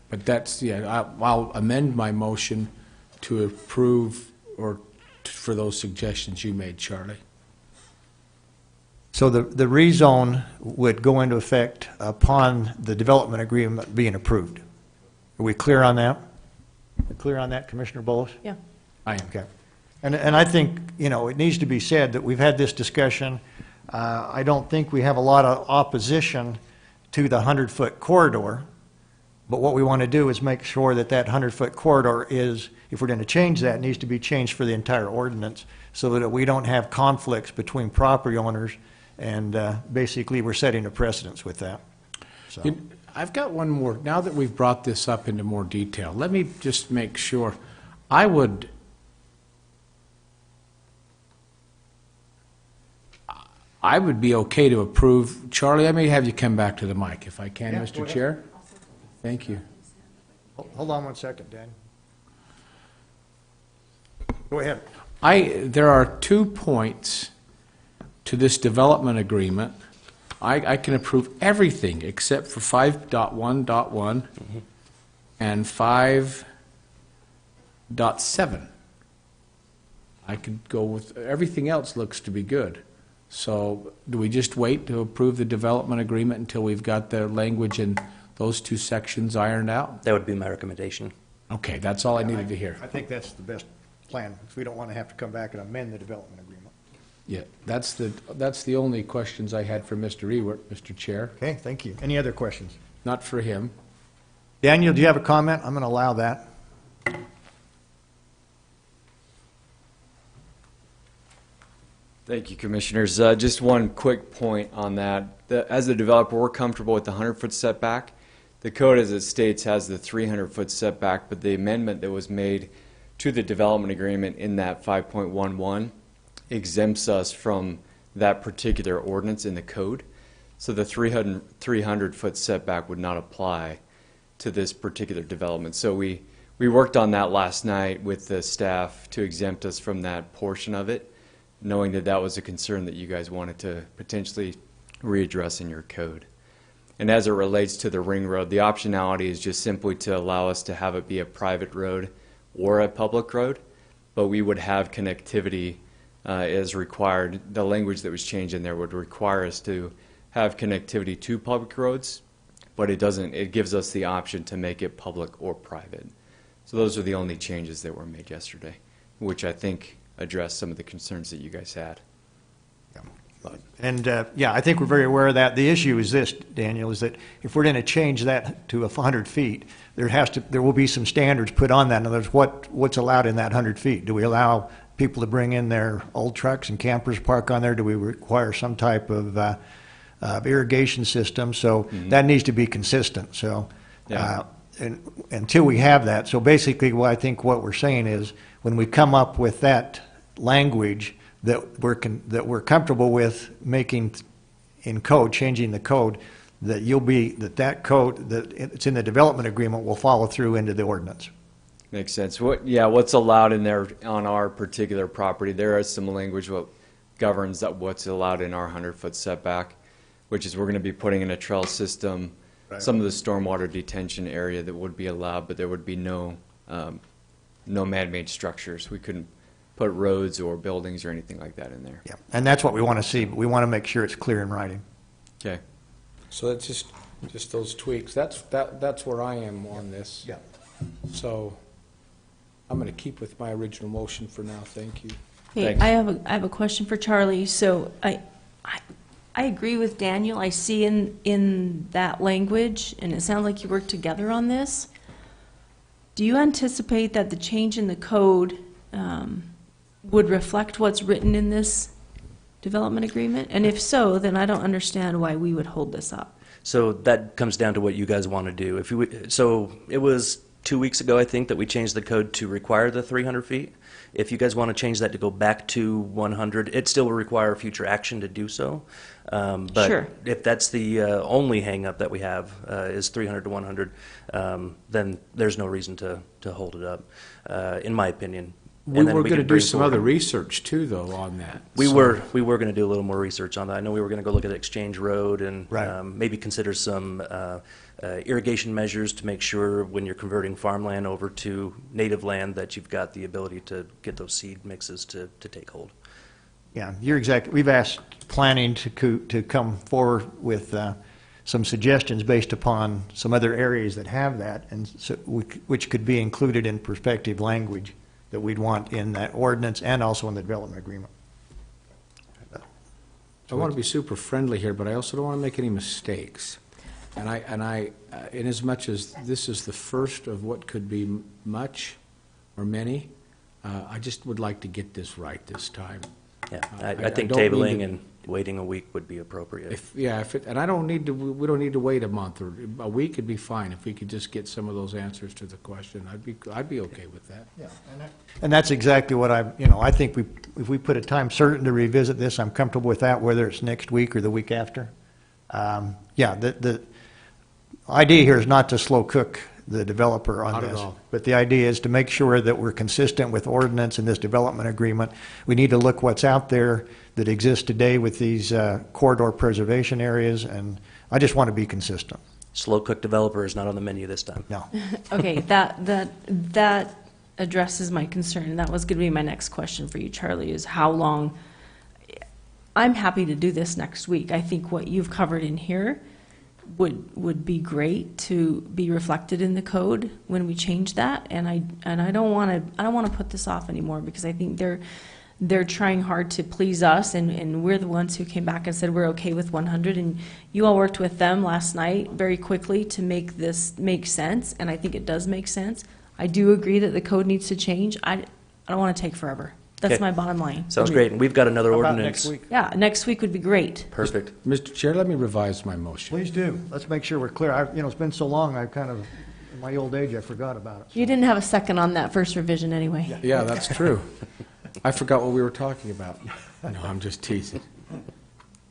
But that's, yeah, I'll amend my motion to approve for those suggestions you made, Charlie. So the rezone would go into effect upon the development agreement being approved. Are we clear on that? Clear on that, Commissioner Bowles? Yeah. I am. Okay. And I think, it needs to be said that we've had this discussion. I don't think we have a lot of opposition to the 100-foot corridor. But what we want to do is make sure that that 100-foot corridor is, if we're going to change that, it needs to be changed for the entire ordinance so that we don't have conflicts between property owners, and basically we're setting a precedence with that. So. I've got one more. Now that we've brought this up into more detail, let me just make sure. I would be okay to approve. Charlie, I may have you come back to the mic if I can, Yeah, Mr. Chair. Thank you. Hold on one second, Dan. Go ahead. There are 2 points to this development agreement. I can approve everything except for 5.1.1 and 5.7. I could go with, everything else looks to be good. So do we just wait to approve the development agreement until we've got the language in those 2 sections ironed out? That would be my recommendation. Okay, that's all I needed to hear. I think that's the best plan, because we don't want to have to come back and amend the development agreement. Yeah, that's the only questions I had for Mr. Ewert, Mr. Chair. Okay, thank you. Any other questions? Not for him. Daniel, do you have a comment? I'm going to allow that. Thank you, Commissioners. Just one quick point on that. As a developer, we're comfortable with the 100-foot setback. The code, as it states, has the 300-foot setback, but the amendment that was made to the development agreement in that 5.11 exempts us from that particular ordinance in the code. So the 300-foot setback would not apply to this particular development. So we worked on that last night with the staff to exempt us from that portion of it, knowing that that was a concern that you guys wanted to potentially readdress in your code. And as it relates to the ring road, the optionality is just simply to allow us to have it be a private road or a public road, but we would have connectivity as required. The language that was changed in there would require us to have connectivity to public roads, but it gives us the option to make it public or private. So those are the only changes that were made yesterday, which I think addressed some of the concerns that you guys had. And yeah, I think we're very aware of that. The issue is this, Daniel, is that if we're going to change that to 100 feet, there will be some standards put on that. In other words, what's allowed in that 100 feet? Do we allow people to bring in their old trucks and campers, park on there? Do we require some type of irrigation system? So that needs to be consistent. So and until we have that, so basically, I think what we're saying is when we come up with that language that we're comfortable with making in code, changing the code, that code that it's in the development agreement will follow through into the ordinance. Makes sense. What's allowed in there on our particular property? There is some language what governs what's allowed in our 100-foot setback, which is we're going to be putting in a trail system, some of the stormwater detention area that would be allowed, but there would be no man-made structures. We couldn't put roads or buildings or anything like that in there. Yeah, and that's what we want to see, but we want to make sure it's clear in writing. Okay. So that's just those tweaks. That's where I am on this. Yeah. So I'm going to keep with my original motion for now. Thank you. Hey, I have a question for Charlie. So I I agree with Daniel. I see in that language, and it sounds like you worked together on this. Do you anticipate that the change in the code would reflect what's written in this development agreement? And if so, then I don't understand why we would hold this up. So that comes down to what you guys want to do. If you would, so it was 2 weeks ago, I think, that we changed the code to require the 300 feet. If you guys want to change that to go back to 100, it still will require future action to do so. But Sure. if that's the only hang-up that we have is 300 to 100, then there's no reason to hold it up, in my opinion. We And then were we going to could do bring some forward- other research too, though, on that. We So- were going to do a little more research on that. I know we were going to go look at Exchange Road and Right. maybe consider some irrigation measures to make sure when you're converting farmland over to native land that you've got the ability to get those seed mixes to take hold. Yeah, you're exactly, we've asked planning to come forward with some suggestions based upon some other areas that have that, and so, which could be included in prospective language that we'd want in that ordinance and also in the development agreement. I want to be super friendly here, but I also don't want to make any mistakes. And in as much as this is the first of what could be much or many, I just would like to get this right this time. Yeah, I I think don't mean tabling to- and waiting a week would be appropriate. And I don't need to, we don't need to wait a month, or a week would be fine. If we could just get some of those answers to the question, I'd be okay with that. Yeah, and that's exactly what I think if we put a time certain to revisit this, I'm comfortable with that, whether it's next week or the week after. The idea here is not to slow cook the developer on Not at this. all. But the idea is to make sure that we're consistent with ordinance and this development agreement. We need to look what's out there that exists today with these corridor preservation areas, and I just want to be consistent. Slow cook developer is not on the menu this time. No. Okay, that addresses my concern, and that was going to be my next question for you, Charlie, is how long. I'm happy to do this next week. I think what you've covered in here would be great to be reflected in the code when we change that, and I don't want to put this off anymore, because I think they're trying hard to please us, and we're the ones who came back and said we're okay with 100, and you all worked with them last night very quickly to make this make sense, and I think it does make sense. I do agree that the code needs to change. I don't want to take forever. That's Okay. my bottom line. Sounds great, and we've got another How about ordinance. next week? Yeah, next week would be great. Perfect. Mr. Chair, let me revise my motion. Please do. Let's make sure we're clear. It's been so long, I've kind of, in my old age, I forgot about it. You didn't have a second on that first revision anyway. Yeah, that's true. I forgot what we were talking about. No, I'm just teasing.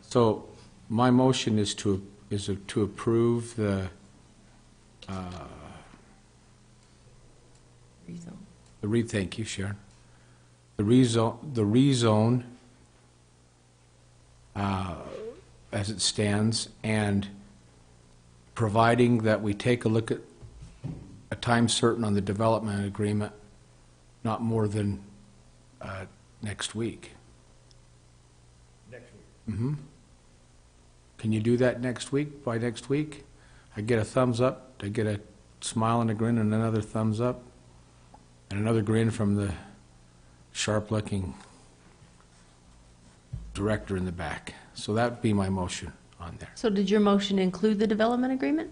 So my motion is to approve the, thank you, Sharon. The rezone, as it stands, and providing that we take a look at a time certain on the development agreement, not more than next week. Next week. Mm-hmm. Can you do that next week, by next week? I get a thumbs up, I get a smile and a grin and another thumbs up, and another grin from the sharp-looking director in the back. So that'd be my motion on there. So did your motion include the development agreement?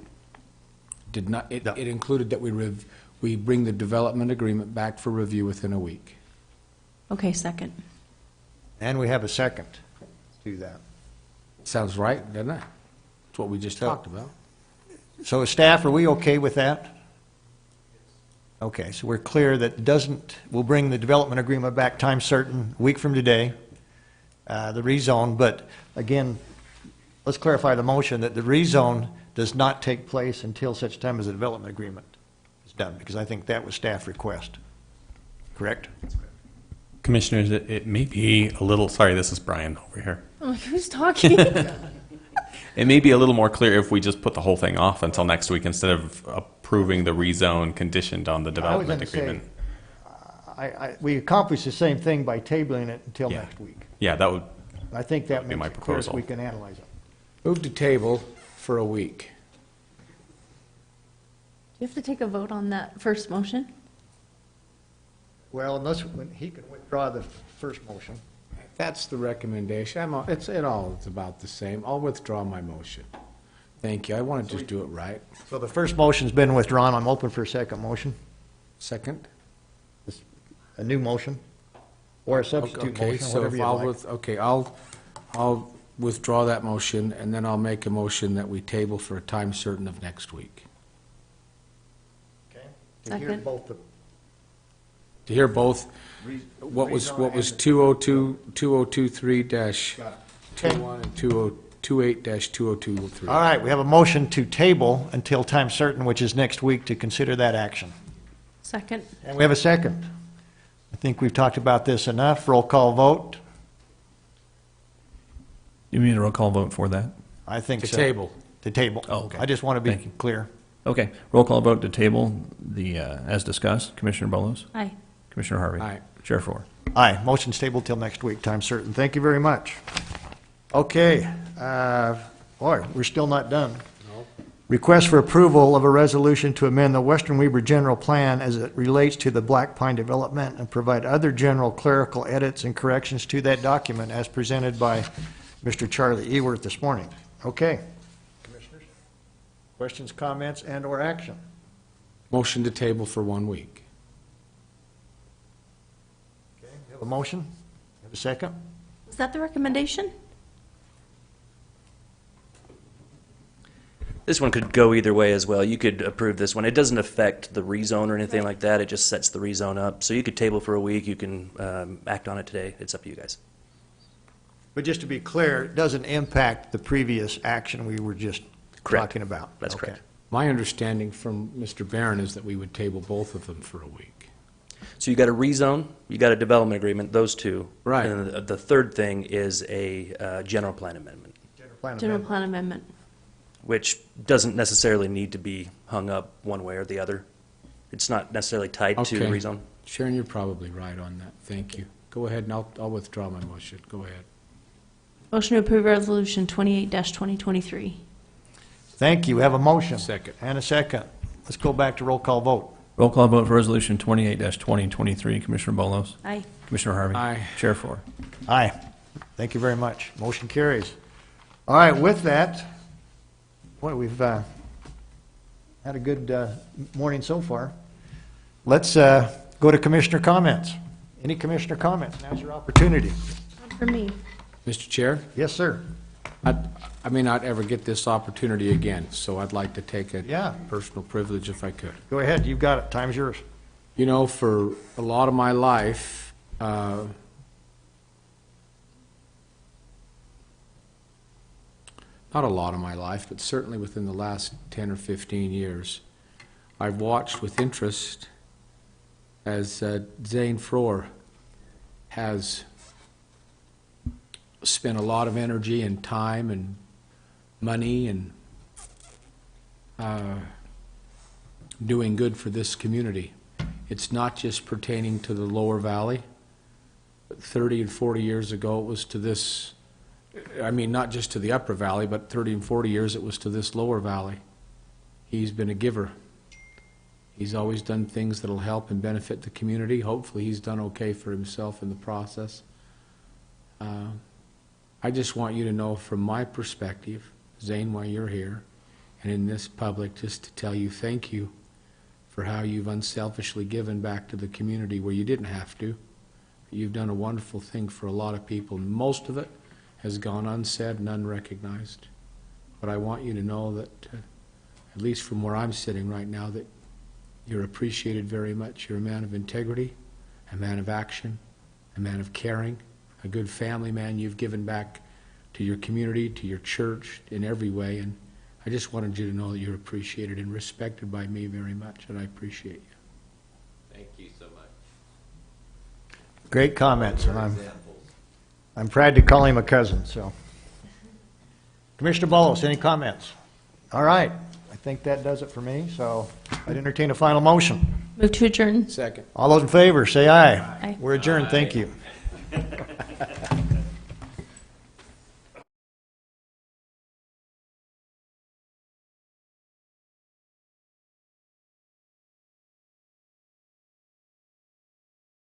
Did not, it included that we bring the development agreement back for review within a week. Okay, second. And we have a second to that. Sounds right, doesn't it? That's what we just talked about. So staff, are we okay with that? Okay, so we're clear that we'll bring the development agreement back time certain, a week from today, the rezone, but again, let's clarify the motion that the rezone does not take place until such time as the development agreement is done, because I think that was staff request. Correct? Commissioners, it may be a little, sorry, this is Brian over here. I'm like, who's talking? It may be a little more clear if we just put the whole thing off until next week instead of approving the rezone conditioned on the development agreement. We accomplished the same thing by tabling it until Yeah. next week. Yeah, that would, I think that be makes my it clear so proposal. we can analyze it. Move to table for a week. Do you have to take a vote on that first motion? Well, unless he can withdraw the first motion. That's the recommendation. It's about the same. I'll withdraw my motion. Thank you. I want to just do it right. So the first motion's been withdrawn. I'm open for a second motion. Second? A new motion? Or a substitute Okay, motion, so whatever if you I'll like. I'll withdraw that motion, and then I'll make a motion that we table for a time certain of next week. To hear Second. both the To hear both, what was 2023-21 and 2028-2023. All right, we have a motion to table until time certain, which is next week, to consider that action. Second. And we have a second. I think we've talked about this enough. Roll call vote. You mean a roll call vote for that? I think To so. table. To table. Oh, okay. I just want to Thank be you. clear. Okay, roll call vote to table the, as discussed. Commissioner Bolos? Aye. Commissioner Harvey? Aye. Uh, Chair Four. Aye, motion's tabled till next week, time certain. Thank you very much. Okay, boy, we're still not done. Request for approval of a resolution to amend the Western Weber General Plan as it relates to the Black Pine development and provide other general clerical edits and corrections to that document as presented by Mr. Charlie Eworth this morning. Okay. Commissioners, questions, comments, and/or action? Motion to table for 1 week. Okay, we have a motion? Have a second? Was that the recommendation? This one could go either way as well. You could approve this one. It doesn't affect the rezone or anything like that. It just sets the rezone up. So you could table for a week. You can act on it today. It's up to you guys. But just to be clear, it doesn't impact the previous action we were just Correct. talking about. That's Okay. correct. My understanding from Mr. Barron is that we would table both of them for a week. So you got a rezone, you got a development agreement, those two. Right. And then the third thing is a general plan amendment, General plan amendment. which doesn't necessarily need to be hung up one way or the other. It's not necessarily tied to Okay. rezone. Sharon, you're probably right on that. Thank you. Go ahead, and I'll withdraw my motion. Go ahead. Motion to approve resolution 28-2023. Thank you. We have a motion. Second. And a second. Let's go back to roll call vote. Roll call vote for resolution 28-2023. Commissioner Bolos? Aye. Commissioner Harvey? Aye. Chair Four. Aye. Thank you very much. Motion carries. All right, with that, boy, we've had a good morning so far. Let's go to commissioner comments. Any commissioner comments? Now's your opportunity. Not for me. Mr. Chair? Yes, sir. I may not ever get this opportunity again, so I'd like to take a Yeah. personal privilege if I could. Go ahead. You've got it. Time's yours. You know, for a lot of my life, not a lot of my life, but certainly within the last 10 or 15 years, I've watched with interest as Zane Frohr has spent a lot of energy and time and money and doing good for this community. It's not just pertaining to the lower valley, but 30 and 40 years ago it was to this, I mean, not just to the upper valley, but 30 and 40 years it was to this lower valley. He's been a giver. He's always done things that'll help and benefit the community. Hopefully he's done okay for himself in the process. I just want you to know from my perspective, Zane, while you're here, and in this public, just to tell you thank you for how you've unselfishly given back to the community where you didn't have to. You've done a wonderful thing for a lot of people. Most of it has gone unsaid and unrecognized. But I want you to know that, at least from where I'm sitting right now, that you're appreciated very much. You're a man of integrity, a man of action, a man of caring, a good family man. You've given back to your community, to your church, in every way, and I just wanted you to know that you're appreciated and respected by me very much, and I appreciate you. Thank you so much. Great comments, and I'm proud to call him a cousin, so. Commissioner Bolos, any comments? All right, I think that does it for me, so I'd entertain a final motion. Move to adjourn. Second. All those in favor, say aye. Aye. We're adjourned, thank you.